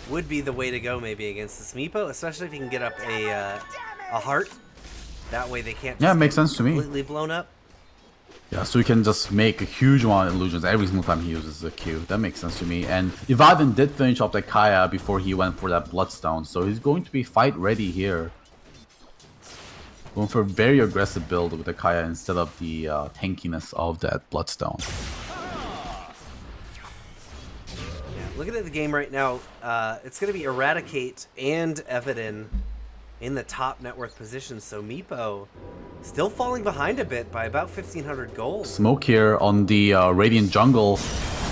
Speaker 1: would be the way to go maybe against this Meepo, especially if you can get up a heart. That way they can't
Speaker 2: Yeah, it makes sense to me.
Speaker 1: completely blown up.
Speaker 2: Yeah, so he can just make a huge amount of illusions every single time he uses the Q. That makes sense to me. And Evadin did finish off the Kaya before he went for that Bloodstone, so he's going to be fight ready here. Going for a very aggressive build with the Kaya instead of the tankiness of that Bloodstone.
Speaker 1: Looking at the game right now, it's going to be Eradicate and Evadin in the top net worth positions, so Meepo still falling behind a bit by about 1,500 gold.
Speaker 2: Smoke here on the Radiant Jungle.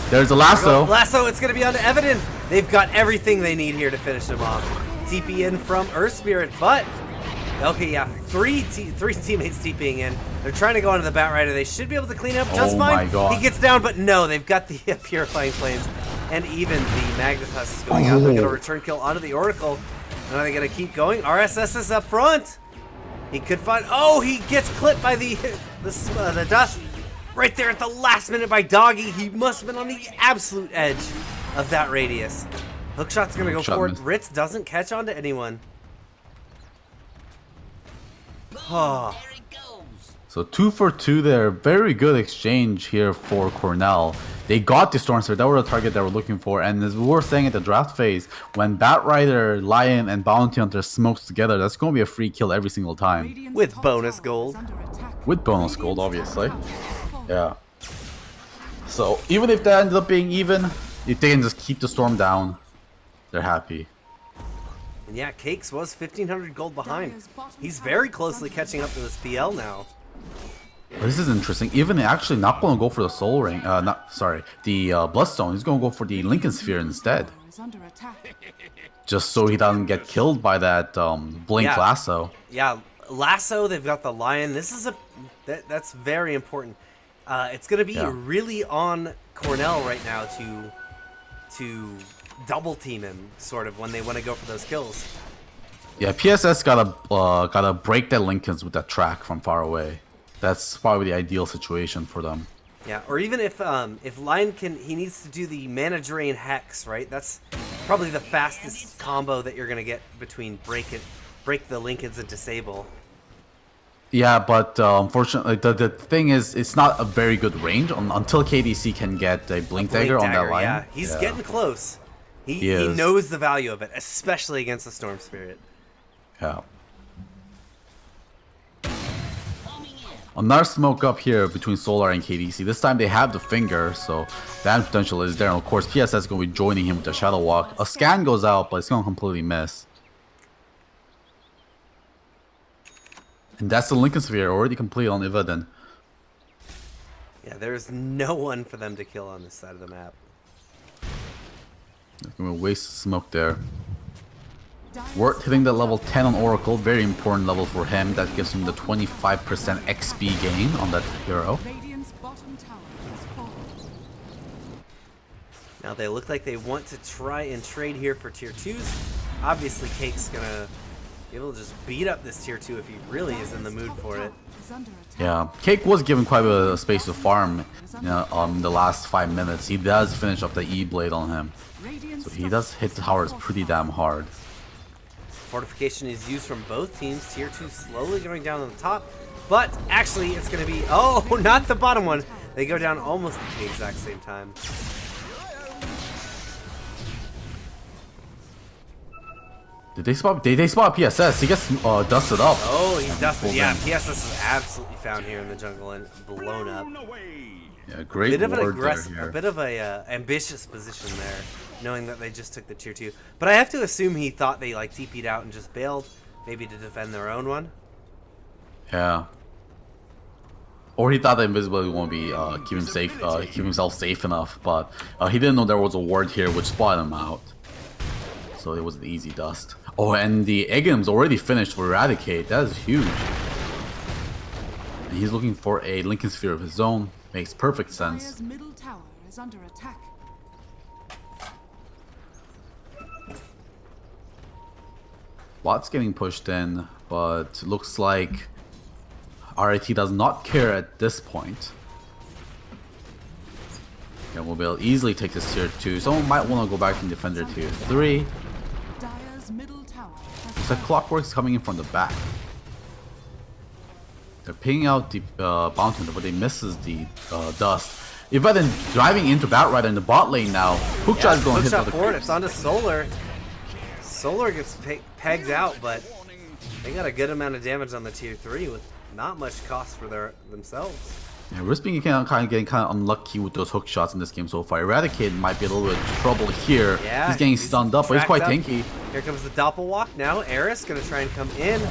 Speaker 2: There's a lasso.
Speaker 1: Lasso, it's going to be on to Evadin. They've got everything they need here to finish him off. TP in from Earth Spirit, but okay, yeah, three teammates TPing in. They're trying to go onto the Batrider. They should be able to clean up just fine.
Speaker 2: My God.
Speaker 1: He gets down, but no, they've got the Purifying Flames, and even the Magnetus is going out. They're going to return kill onto the Oracle. And are they going to keep going? RSS is up front. He could find... Oh, he gets clipped by the dust. Right there at the last minute by Doggy. He must have been on the absolute edge of that radius. Hookshot's going to go forward. Ritz doesn't catch on to anyone. Oh.
Speaker 2: So 2 for 2 there. Very good exchange here for Cornell. They got the Storm Spirit. That was the target they were looking for. And as we were saying at the draft phase, when Batrider, Lion, and Bounty Hunter smokes together, that's going to be a free kill every single time.
Speaker 1: With bonus gold.
Speaker 2: With bonus gold, obviously. Yeah. So even if that ended up being even, if they can just keep the Storm down, they're happy.
Speaker 1: And yeah, Cakes was 1,500 gold behind. He's very closely catching up to this PL now.
Speaker 2: This is interesting. Even actually not going to go for the Soul Ring. The Bloodstone. He's going to go for the Lincoln Sphere instead. Just so he doesn't get killed by that Blink Lasso.
Speaker 1: Yeah, Lasso. They've got the Lion. This is that's very important. It's going to be really on Cornell right now to double team him, sort of, when they want to go for those kills.
Speaker 2: Yeah, PSS gotta break their Lincolns with that track from far away. That's probably the ideal situation for them.
Speaker 1: Yeah, or even if Lion he needs to do the Mana Drain Hex, right? That's probably the fastest combo that you're gonna get between break the Lincolns and disable.
Speaker 2: Yeah, but unfortunately, the thing is, it's not a very good range until KDC can get a Blink Dagger on that line.
Speaker 1: Yeah, he's getting close. He knows the value of it, especially against the Storm Spirit.
Speaker 2: Yeah. Another smoke up here between Solar and KDC. This time they have the finger, so damage potential is there. And of course, PSS is going to be joining him with the Shadow Walk. A scan goes out, but it's going to completely miss. And that's the Lincoln Sphere already complete on Evadin.
Speaker 1: Yeah, there's no one for them to kill on this side of the map.
Speaker 2: They're going to waste smoke there. Worth hitting that level 10 on Oracle, very important level for him. That gives him the 25% XP gain on that hero.
Speaker 1: Now they look like they want to try and trade here for tier 2s. Obviously, Cake's gonna be able to just beat up this tier 2 if he really is in the mood for it.
Speaker 3: Is under attack.
Speaker 2: Yeah, Cake was given quite a bit of space to farm, the last 5 minutes. He does finish up the E-Blade on him. So he does hit the towers pretty damn hard.
Speaker 1: Fortification is used from both teams. Tier 2 slowly going down on the top. But actually, it's going to be... Oh, not the bottom one. They go down almost at the exact same time.
Speaker 2: Did they spot PSS? He gets dusted up.
Speaker 1: Oh, he's dusted. Yeah, PSS is absolutely found here in the jungle and blown up.
Speaker 2: Yeah, great
Speaker 1: Bit of an
Speaker 2: ward there
Speaker 1: aggressive,
Speaker 2: here.
Speaker 1: a bit of a ambitious position there, knowing that they just took the tier 2. But I have to assume he thought they like TP'd out and just bailed, maybe to defend their own one.
Speaker 2: Yeah. Or he thought the invisibility won't be keep him safe, keep himself safe enough, but he didn't know there was a ward here which spotted him out. So it was an easy dust. Oh, and the Eggum's already finished for Eradicate. That is huge. And he's looking for a Lincoln Sphere of his own. Makes perfect sense.
Speaker 3: Dire's middle tower is under attack.
Speaker 2: Lots getting pushed in, but looks like RIT does not care at this point. And we'll be able to easily take this tier 2. Someone might want to go back and defend their tier 3.
Speaker 3: Dire's middle tower has
Speaker 2: Looks like Clockwork's coming in from the back. They're pinging out the Bounty Hunter, but they misses the dust. If I then driving into Batrider in the bot lane now, Hookshot's going to hit
Speaker 1: Hookshot
Speaker 2: the
Speaker 1: forward. It's onto Solar. Solar gets pegged out, but they got a good amount of damage on the tier 3 with not much cost for themselves.
Speaker 2: Yeah, Risk being getting unlucky with those hook shots in this game so far. Eradicate might be a little bit of trouble here.
Speaker 1: Yeah,
Speaker 2: he's getting stunned up, but he's quite
Speaker 1: tracked up.
Speaker 2: tanky.
Speaker 1: Here comes the Doppelwalk now. Eris gonna try and come in.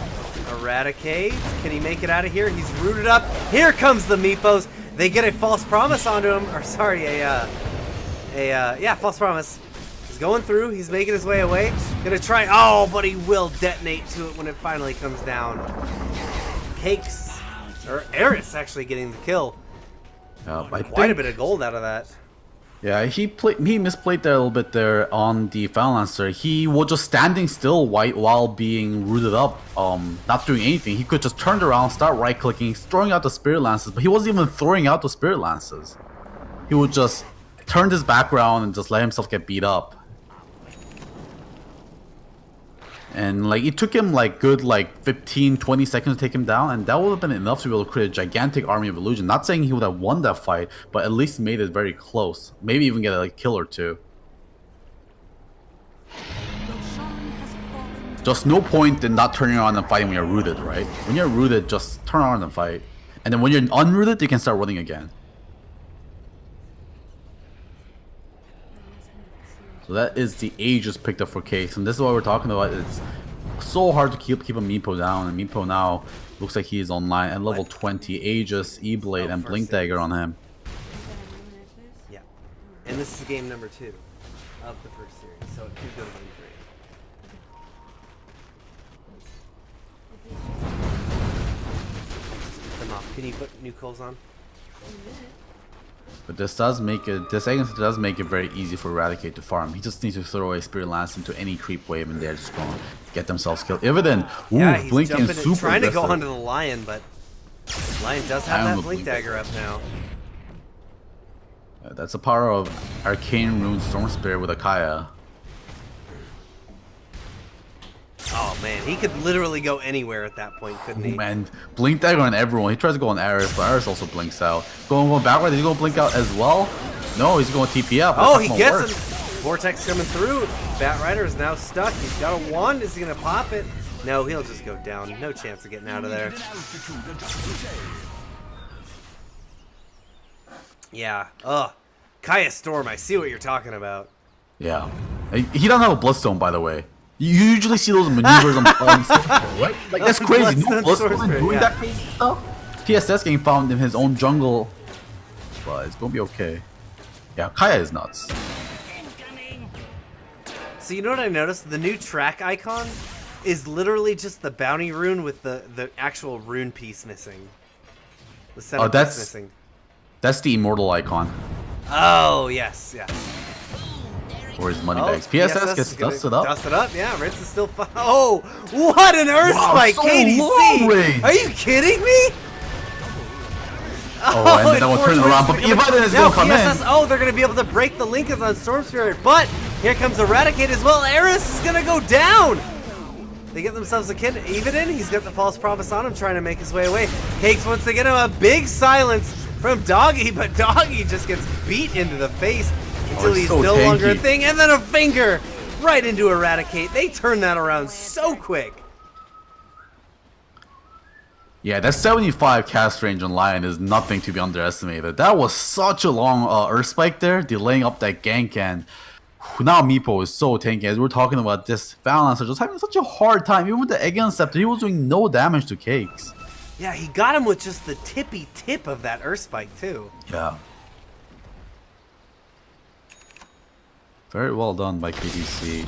Speaker 1: Eradicate. Can he make it out of here? He's rooted up. Here comes the Meepos. They get a false promise onto him. Or sorry, yeah, false promise. He's going through. He's making his way away. Gonna try. Oh, but he will detonate to it when it finally comes down. Cakes. Or Eris actually getting the kill. Quite a bit of gold out of that.
Speaker 2: Yeah, he misplayed there a little bit there on the Final Lancer. He was just standing still while being rooted up, not doing anything. He could just turn around, start right clicking, throwing out the Spirit Lances, but he wasn't even throwing out the Spirit Lances. He would just turn his back around and just let himself get beat up. And like it took him like good 15-20 seconds to take him down, and that would have been enough to be able to create a gigantic army of illusion. Not saying he would have won that fight, but at least made it very close. Maybe even get a kill or two.
Speaker 3: Roshan has fallen to
Speaker 2: Just no point in not turning around and fighting when you're rooted, right? When you're rooted, just turn around and fight. And then when you're unrooted, you can start running again. So that is the Aegis picked up for Case, and this is what we're talking about. It's so hard to keep a Meepo down, and Meepo now looks like he is online at level 20. Aegis, E-Blade, and Blink Dagger on him.
Speaker 1: Yeah. And this is game number 2 of the first series, so it could go to game 3. Keep them off. Can you put new coals on?
Speaker 2: But this does make it. This Aegis does make it very easy for Eradicate to farm. He just needs to throw a Spirit Lance into any creep wave, and they're just going to get themselves killed. Evident, ooh,
Speaker 1: Yeah, he's
Speaker 2: blinking
Speaker 1: jumping
Speaker 2: super
Speaker 1: trying to go
Speaker 2: aggressive.
Speaker 1: onto the Lion, but Lion does have that Blink Dagger up now.
Speaker 2: That's the power of Arcane Rune Storm Spirit with Akaya.
Speaker 1: Oh man, he could literally go anywhere at that point, couldn't he?
Speaker 2: And Blink Dagger on everyone. He tries to go on Ares, but Ares also blinks out. Going backward, is he going to blink out as well? No, he's going TP up.
Speaker 1: Oh,
Speaker 2: That's
Speaker 1: he
Speaker 2: not
Speaker 1: gets
Speaker 2: gonna
Speaker 1: him.
Speaker 2: work.
Speaker 1: Vortex coming through. Batrider is now stuck. He's got a wand. Is he going to pop it? No, he'll just go down. No chance of getting out of there. Yeah. Ugh. Kaya Storm, I see what you're talking about.
Speaker 2: Yeah. He doesn't have a Bloodstone, by the way. You usually see those maneuvers on right? Like, that's crazy. No
Speaker 1: Bloodstone
Speaker 2: Bloodstone
Speaker 1: Sorcerer,
Speaker 2: doing
Speaker 1: yeah.
Speaker 2: that crazy stuff. TSS getting found in his own jungle. But it's going to be okay. Yeah, Kaya is nuts.
Speaker 1: So you know what I noticed? The new track icon is literally just the bounty rune with the actual rune piece missing. The center piece missing.
Speaker 2: That's the immortal icon.
Speaker 1: Oh, yes, yes.
Speaker 2: for his money
Speaker 1: Oh,
Speaker 2: bags. PSS
Speaker 1: is
Speaker 2: gets
Speaker 1: gonna
Speaker 2: dusted up.
Speaker 1: Dust it up, yeah. Ritz is still Oh, what an Earth
Speaker 2: Wow,
Speaker 1: Spike,
Speaker 2: so
Speaker 1: KDC!
Speaker 2: long range.
Speaker 1: Are you kidding me?
Speaker 2: Oh, and then that will turn around. But Eviden is going to come
Speaker 1: PSS,
Speaker 2: in.
Speaker 1: oh, they're going to be able to break the Lincolns on Storm Spirit. But here comes Eradicate as well. Eris is going to go down. They get themselves a kid. Eviden, he's got the false promise on him, trying to make his way away. Cakes wants to get him a big silence from Doggy, but Doggy just gets beat into the face until he's
Speaker 2: so
Speaker 1: no longer a
Speaker 2: tanky.
Speaker 1: thing. And then a finger right into Eradicate. They turn that around so quick.
Speaker 2: Yeah, that 75 cast range on Lion is nothing to be underestimated. That was such a long Earth Spike there, delaying up that gank, and now Meepo is so tanky. As we're talking about this, Balancer just having such a hard time. Even with the Egg Inceptor, he was doing no damage to Cakes.
Speaker 1: Yeah, he got him with just the tippy tip of that Earth Spike, too.
Speaker 2: Yeah. Very well done by KDC.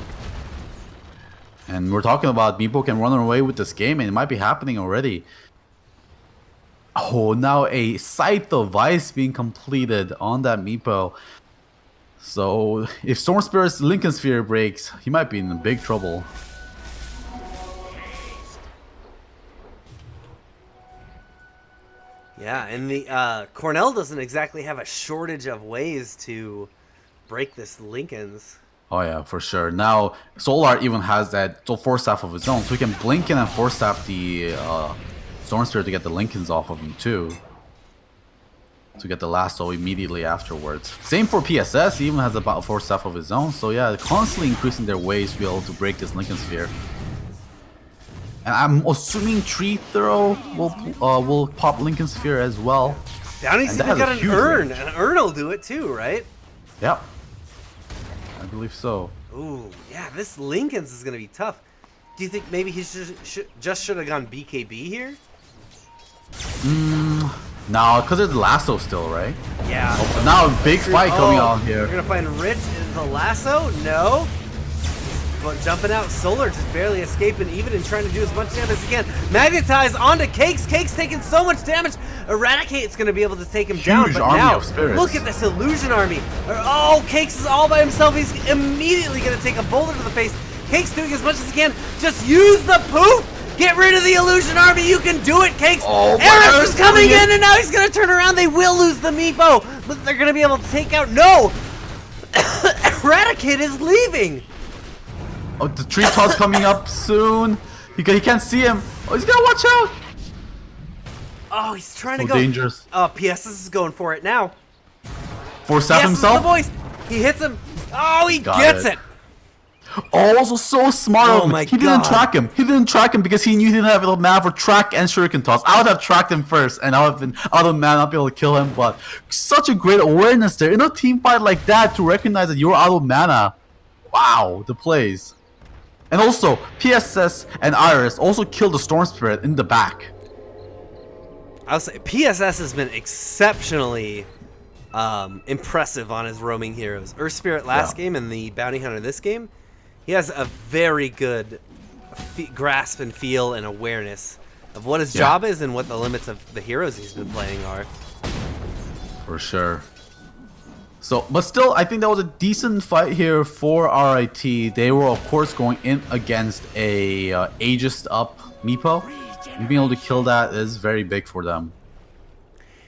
Speaker 2: And we're talking about Meepo can run away with this game, and it might be happening already. Oh, now a Scythe of Vice being completed on that Meepo. So, if Storm Spirit's Lincoln Sphere breaks, he might be in big trouble.
Speaker 1: Yeah, and the Cornell doesn't exactly have a shortage of ways to break this Lincoln's.
Speaker 2: Oh yeah, for sure. Now, Solar even has that Force Staff of his own, so he can blink in and Force Staff the Storm Spirit to get the Lincolns off of him too. To get the lasso immediately afterwards. Same for PSS, he even has about a Force Staff of his own, so yeah, constantly increasing their ways to be able to break this Lincoln Sphere. And I'm assuming Tree Throw will pop Lincoln Sphere as well.
Speaker 1: Downey's
Speaker 2: And that
Speaker 1: even got
Speaker 2: has a
Speaker 1: an
Speaker 2: huge
Speaker 1: urn.
Speaker 2: range.
Speaker 1: An urn will do it too, right?
Speaker 2: Yep. I believe so.
Speaker 1: Ooh, yeah, this Lincoln's is going to be tough. Do you think maybe he just should have gone BKB here?
Speaker 2: Now, because there's lasso still, right?
Speaker 1: Yeah.
Speaker 2: Oh, but now a big fight coming on
Speaker 1: We're
Speaker 2: here.
Speaker 1: going to find Rit in the lasso? No. But jumping out, Solar just barely escaping even and trying to do as much damage as he can. Magnetize onto Cakes. Cakes taking so much damage. Eradicate's going to be able to take him down.
Speaker 2: Huge
Speaker 1: But
Speaker 2: army
Speaker 1: now,
Speaker 2: of spirits.
Speaker 1: look at this illusion army. Oh, Cakes is all by himself. He's immediately going to take a boulder to the face. Cakes doing as much as he can. Just use the poof. Get rid of the illusion army. You can do it, Cakes.
Speaker 2: Oh, but
Speaker 1: Eris
Speaker 2: Eris
Speaker 1: is coming
Speaker 2: coming
Speaker 1: in, and now he's going to turn around. They will lose the Meepo, but they're going to be able to take out. No. Eradicate is leaving.
Speaker 2: Oh, the tree toss coming up soon. He can't see him. Oh, he's gotta watch out.
Speaker 1: Oh, he's trying
Speaker 2: So
Speaker 1: to go.
Speaker 2: dangerous.
Speaker 1: PSS is going for it now.
Speaker 2: Force Staff
Speaker 1: Yes,
Speaker 2: himself.
Speaker 1: the voice. He hits him. Oh, he
Speaker 2: Got
Speaker 1: gets
Speaker 2: it.
Speaker 1: it.
Speaker 2: Oh, also so smart.
Speaker 1: Oh
Speaker 2: of him.
Speaker 1: my
Speaker 2: He didn't
Speaker 1: God.
Speaker 2: track him. He didn't track him because he knew he didn't have enough mana for track and shuriken toss. I would have tracked him first, and I would have been out of mana, not be able to kill him. But such a great awareness there in a team fight like that to recognize that you're out of mana. Wow, the plays. And also, PSS and Iris also killed the Storm Spirit in the back.
Speaker 1: I'll say PSS has been exceptionally impressive on his roaming heroes. Earth Spirit last game and the Bounty Hunter this game. He has a very good grasp and feel and awareness of what his job is and what the limits of the heroes he's been playing are.
Speaker 2: For sure. So, but still, I think that was a decent fight here for RIT. They were, of course, going in against a Aegis up Meepo. And being able to kill that is very big for them.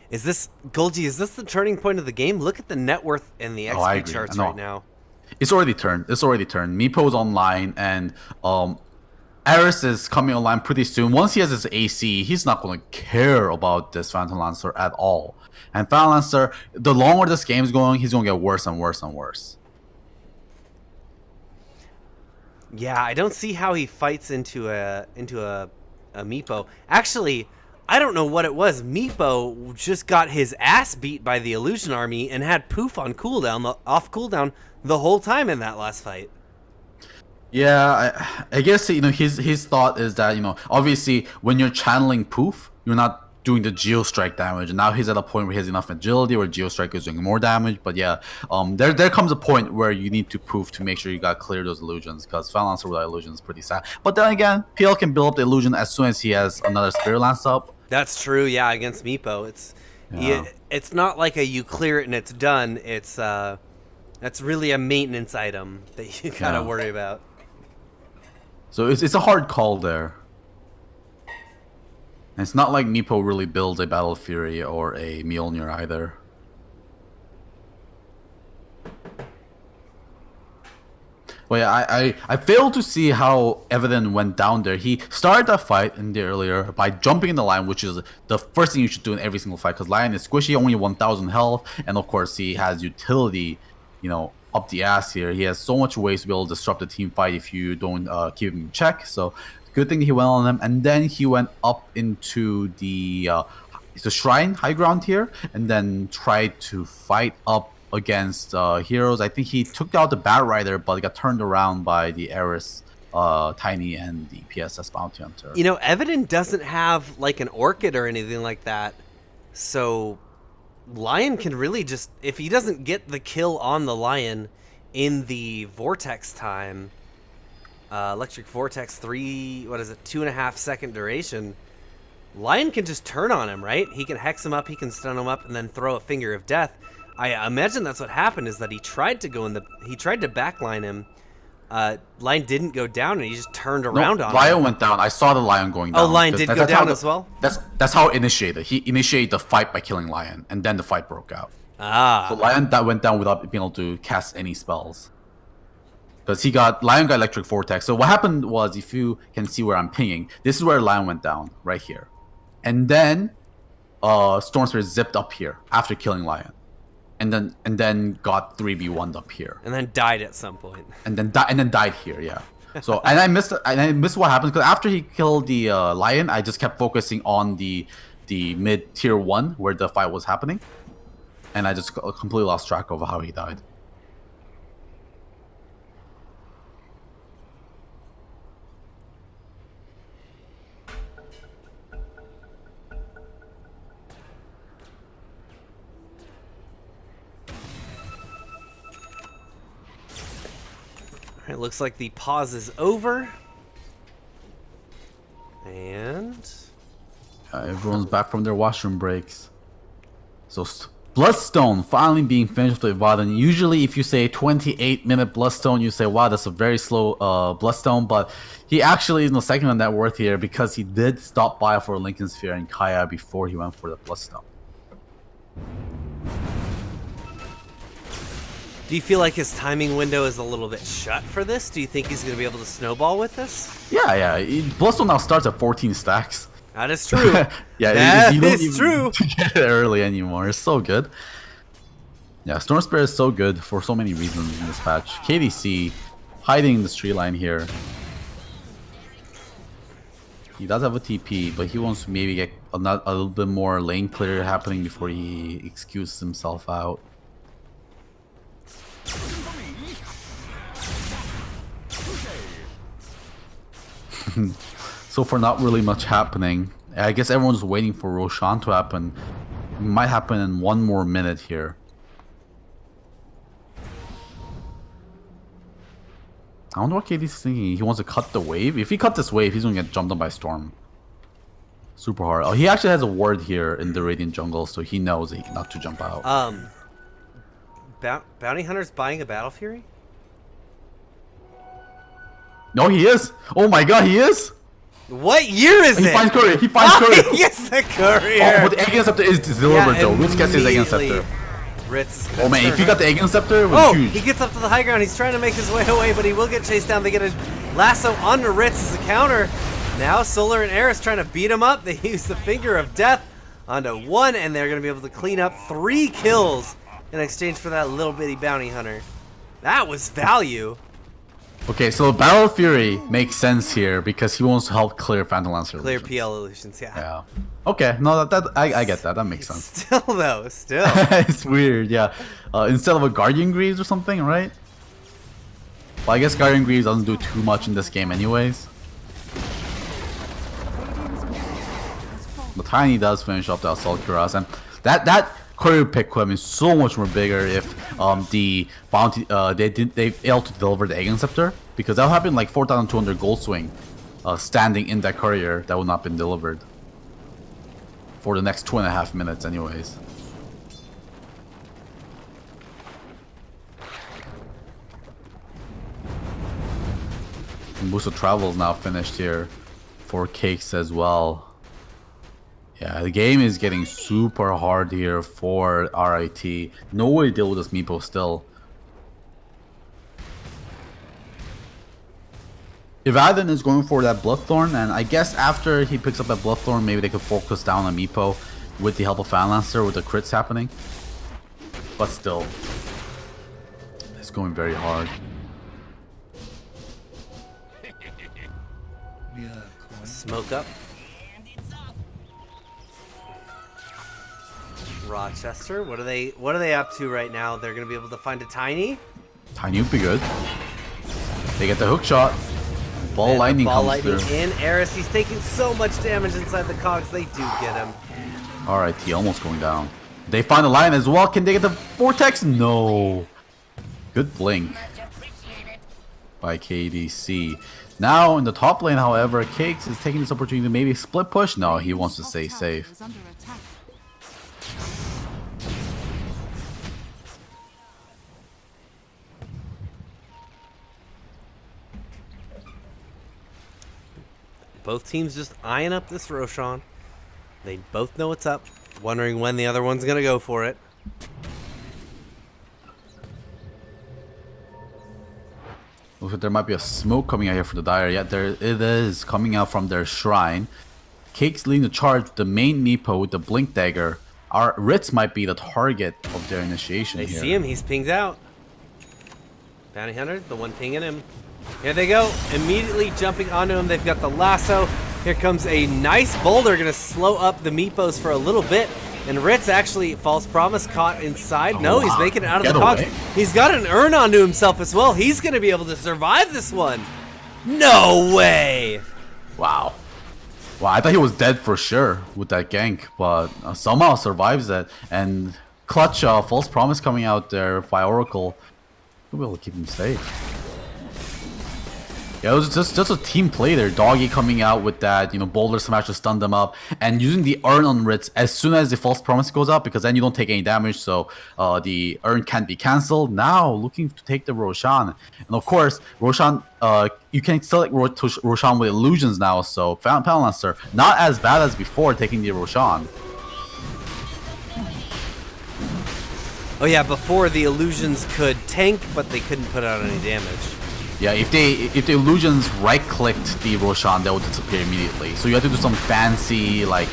Speaker 1: Is this, Golgi, is this the turning point of the game? Look at the net worth and the
Speaker 2: I
Speaker 1: XP
Speaker 2: agree.
Speaker 1: charts
Speaker 2: I know.
Speaker 1: right now.
Speaker 2: It's already turned. It's already turned. Meepo's online, and Eris is coming online pretty soon. Once he has his AC, he's not going to care about this Phantom Lancer at all. And Phantom Lancer, the longer this game's going, he's going to get worse and worse and worse.
Speaker 1: Yeah, I don't see how he fights into a Meepo. Actually, I don't know what it was. Meepo just got his ass beat by the Illusion Army and had poof on cooldown, off cooldown the whole time in that last fight.
Speaker 2: Yeah, I guess, you know, his thought is that, you know, obviously when you're channeling poof, you're not doing the Geostrike damage, and now he's at a point where he has enough agility where Geostrike is doing more damage. But yeah, there comes a point where you need to poof to make sure you got clear those illusions, because Phantom Lancer without illusion is pretty sad. But then again, PL can build up the illusion as soon as he has another Spirit Lance up.
Speaker 1: That's true, yeah, against Meepo. It's not like a you clear it and it's done. It's That's really a maintenance item that you gotta
Speaker 2: Yeah.
Speaker 1: worry about.
Speaker 2: So it's a hard call there. And it's not like Meepo really builds a Battle Fury or a Mjolnir either. Well, yeah, I failed to see how Evident went down there. He started that fight in the earlier by jumping in the line, which is the first thing you should do in every single fight, because Lion is squishy, only 1,000 health, and of course he has utility, you know, up the ass here. He has so much ways to be able to disrupt the team fight if you don't keep him in check. So good thing he went on him, and then he went up into the shrine high ground here, and then tried to fight up against heroes. I think he took out the Bat Rider, but got turned around by the Eris, Tiny, and the PSS Bounty Hunter.
Speaker 1: You know, Evident doesn't have like an Orchid or anything like that, so Lion can really just, if he doesn't get the kill on the Lion in the Vortex time, Electric Vortex 2.5 second duration, Lion can just turn on him, right? He can hex him up, he can stun him up, and then throw a Finger of Death. I imagine that's what happened, is that he tried to backline him. Lion didn't go down, and he just turned around on
Speaker 2: Lion
Speaker 1: him.
Speaker 2: went down. I saw the Lion going down.
Speaker 1: Oh, Lion did go down as well?
Speaker 2: That's how it initiated. He initiated the fight by killing Lion, and then the fight broke out.
Speaker 1: Ah.
Speaker 2: So Lion that went down without being able to cast any spells. Because Lion got Electric Vortex. So what happened was, if you can see where I'm pinging, this is where Lion went down, right here. And then Storm Spirit zipped up here after killing Lion. And then got 3v1'd up here.
Speaker 1: And then died at some point.
Speaker 2: And then died here, yeah. So and I missed what happened, because after he killed the Lion, I just kept focusing on the mid tier 1 where the fight was happening. And I just completely lost track of how he died.
Speaker 1: It looks like the pause is over. And
Speaker 2: Everyone's back from their washroom breaks. So Bloodstone finally being finished with Evaden. Usually if you say 28-minute Bloodstone, you say, wow, that's a very slow Bloodstone. But he actually is no second on that worth here, because he did stop by for Lincoln Sphere and Kaya before he went for the Bloodstone.
Speaker 1: do you feel like his timing window is a little bit shut for this? Do you think he's going to be able to snowball with this?
Speaker 2: Yeah. Bloodstone now starts at 14 stacks.
Speaker 1: That is true.
Speaker 2: Yeah,
Speaker 1: that
Speaker 2: you don't
Speaker 1: is
Speaker 2: even
Speaker 1: true.
Speaker 2: get it early anymore. It's so good. Yeah, Storm Spirit is so good for so many reasons in this patch. KDC hiding in the tree line here. He does have a TP, but he wants to maybe get a little bit more lane clear happening before he excuses himself out. So for not really much happening, I guess everyone's waiting for Roshan to happen. It might happen in 1 more minute here. I wonder what KD's thinking. He wants to cut the wave. If he cut this wave, he's gonna get jumped on by Storm. Super hard. Oh, he actually has a ward here in the Radiant Jungle, so he knows not to jump out.
Speaker 1: Bounty Hunter's buying a Battle Fury?
Speaker 2: No, he is. Oh my god, he is.
Speaker 1: What year is
Speaker 2: He
Speaker 1: it?
Speaker 2: finds courier. He finds courier.
Speaker 1: He gets the courier.
Speaker 2: Oh, but the Egg Scepter is delivered though. Ritz gets his Egg Scepter. Oh man, if you got the Egg Scepter, it was huge.
Speaker 1: He gets up to the high ground. He's trying to make his way away, but he will get chased down. They get a lasso onto Ritz as a counter. Now Solar and Eris trying to beat him up. They use the Finger of Death onto 1, and they're going to be able to clean up 3 kills in exchange for that little bitty Bounty Hunter. That was value.
Speaker 2: Okay, so Battle Fury makes sense here because he wants to help clear Phantom Lancer
Speaker 1: Clear
Speaker 2: illusions.
Speaker 1: PL illusions, yeah.
Speaker 2: Yeah. Okay, no, I get that. That makes sense.
Speaker 1: Still though, still.
Speaker 2: It's weird, yeah. Instead of a Guardian Greaves or something, right? Well, I guess Guardian Greaves doesn't do too much in this game anyways. But Tiny does finish up the Assault Cuirass, and that courier pick could have been so much more bigger if the bounty they failed to deliver the Egg Scepter, because that would have been like 4,200 gold swing standing in that courier that would not have been delivered for the next 2.5 minutes anyways. And Boost of Travel is now finished here for Cakes as well. Yeah, the game is getting super hard here for RIT. No way to deal with this Meepo still. Evaden is going for that Bloodthorn, and I guess after he picks up that Bloodthorn, maybe they could focus down on Meepo with the help of Fanlancer with the crits happening. But still, it's going very hard.
Speaker 1: Smoke up. Rochester, what are they up to right now? They're gonna be able to find a Tiny.
Speaker 2: Tiny would be good. They get the hook shot. Ball lightning comes through.
Speaker 1: In. Eris, he's taking so much damage inside the cogs. They do get him.
Speaker 2: Alright, he almost going down. They find the line as well. Can they get the vortex? No. Good blink by KDC. Now in the top lane, however, Cakes is taking this opportunity to maybe split push. No, he wants to stay safe.
Speaker 1: Both teams just eyeing up this Roshan. They both know what's up, wondering when the other one's gonna go for it.
Speaker 2: Looks like there might be a smoke coming out here for the Dire. Yeah, there it is coming out from their shrine. Cakes leading the charge with the main Meepo with the Blink Dagger. Our Ritz might be the target of their initiation
Speaker 1: They
Speaker 2: here.
Speaker 1: see him, he's pinged out. Bounty Hunter, the one pinging him. Here they go, immediately jumping onto him. They've got the lasso. Here comes a nice boulder, gonna slow up the Meepos for a little bit. And Ritz actually, false promise, caught inside. No, he's making it out of the cogs. He's got an urn onto himself as well. He's gonna be able to survive this one. No way!
Speaker 2: Wow. Wow, I thought he was dead for sure with that gank, but somehow survives that. And clutch false promise coming out there by Oracle. We'll be able to keep him safe. Yeah, it was just a team play there. Doggy coming out with that, boulder smash to stun them up, and using the urn on Ritz as soon as the false promise goes up, because then you don't take any damage, so the urn can't be cancelled. Now looking to take the Roshan, and of course Roshan, you can select Roshan with illusions now. So Fanlancer not as bad as before taking the Roshan.
Speaker 1: Oh yeah, before the illusions could tank, but they couldn't put out any damage.
Speaker 2: Yeah, if the illusions right-clicked the Roshan, they would disappear immediately. So you have to do some fancy like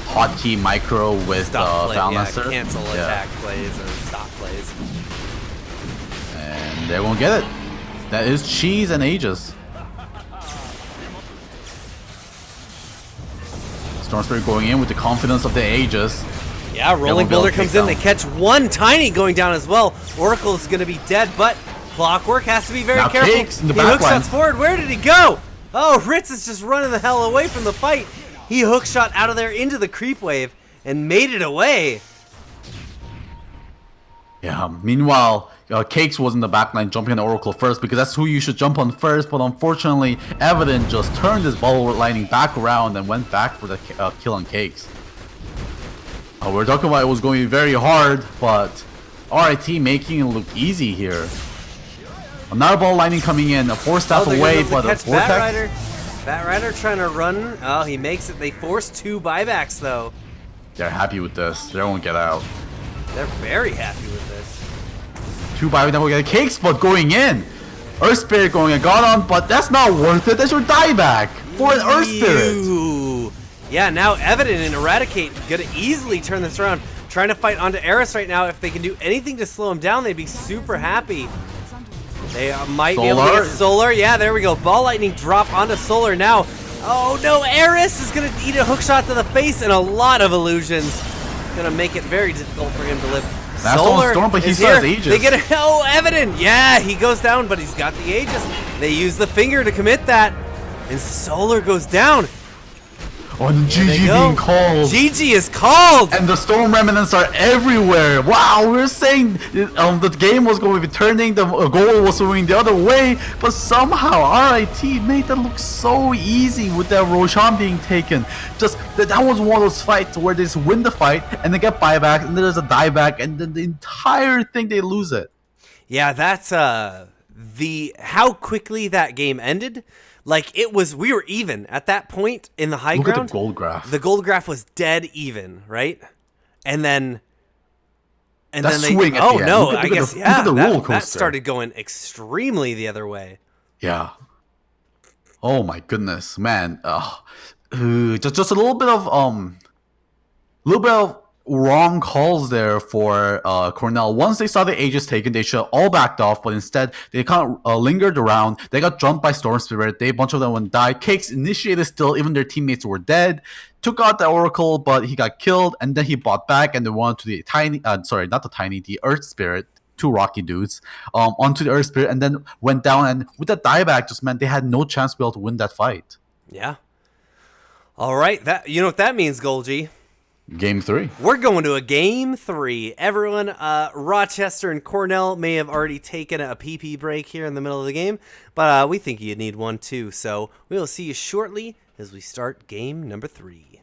Speaker 2: hotkey micro with Fanlancer.
Speaker 1: Cancel attack plays or stop plays.
Speaker 2: And they're gonna get it. That is Cheese and Aegis. Storm Spirit going in with the confidence of the Aegis.
Speaker 1: Yeah, Rolling Boulder comes in. They catch one Tiny going down as well. Oracle is gonna be dead, but Clockwork has to be very careful. He hook shots forward. Where did he go? Oh, Ritz is just running the hell away from the fight. He hook shot out of there into the creep wave and made it away.
Speaker 2: Yeah, meanwhile, Cakes was in the backline jumping on Oracle first because that's who you should jump on first, but unfortunately, Evident just turned his ball lightning back around and went back for the kill on Cakes. We're talking about it was going to be very hard, but RIT making it look easy here. Another ball lightning coming in, a 4-staff away, but a vortex.
Speaker 1: Bat Rider trying to run. Oh, he makes it. They force 2 buybacks though.
Speaker 2: They're happy with this. They won't get out.
Speaker 1: They're very happy with this.
Speaker 2: 2 buybacks will get a Cake spot going in. Earth Spirit going in, got on, but that's not worth it. That's your dieback for an Earth Spirit.
Speaker 1: Yeah, now Evident and Eradicate gonna easily turn this around. Trying to fight onto Eris right now. If they can do anything to slow him down, they'd be super happy. They might be able to get Solar. Yeah, there we go. Ball Lightning drop onto Solar now. Oh no, Eris is going to eat a hook shot to the face and a lot of illusions. Going to make it very difficult for him to live.
Speaker 2: That's
Speaker 1: Solar
Speaker 2: Storm, but he
Speaker 1: is
Speaker 2: still has
Speaker 1: here.
Speaker 2: Aegis.
Speaker 1: They get a, oh, Evident. Yeah, he goes down, but he's got the Aegis. They use the finger to commit that. And Solar goes down.
Speaker 2: Oh, and GG being called.
Speaker 1: GG is called.
Speaker 2: And the Storm Remnants are everywhere. Wow, we were saying the game was going to be turning, the goal was moving the other way, but somehow RIT made that look so easy with that Roshan being taken. Just that was one of those fights where they just win the fight and they get buyback and there's a dieback and then the entire thing they lose it.
Speaker 1: Yeah, that's how quickly that game ended. Like we were even at that point in the high
Speaker 2: Look
Speaker 1: ground.
Speaker 2: at the gold graph.
Speaker 1: The gold graph was dead even, right? And then
Speaker 2: That swing at
Speaker 1: oh
Speaker 2: the end.
Speaker 1: no,
Speaker 2: Look at-
Speaker 1: I
Speaker 2: look at
Speaker 1: guess
Speaker 2: the- look at the roller
Speaker 1: that
Speaker 2: coaster.
Speaker 1: started going extremely the other way.
Speaker 2: Yeah. Oh my goodness, man. Just a little bit of wrong calls there for Cornell. Once they saw the Aegis taken, they should have all backed off, but instead they kind of lingered around. They got jumped by Storm Spirit. A bunch of them went die. Cakes initiated still, even their teammates were dead. Took out the Oracle, but he got killed, and then he bought back and they went to the the Earth Spirit. Two rocky dudes onto the Earth Spirit, and then went down, and with that dieback just meant they had no chance to be able to win that fight.
Speaker 1: Yeah. All right, that you know what that means, Golgi.
Speaker 2: Game 3.
Speaker 1: We're going to a game 3. Everyone, Rochester and Cornell may have already taken a PP break here in the middle of the game, but we think you need one too. So we will see you shortly as we start game number 3.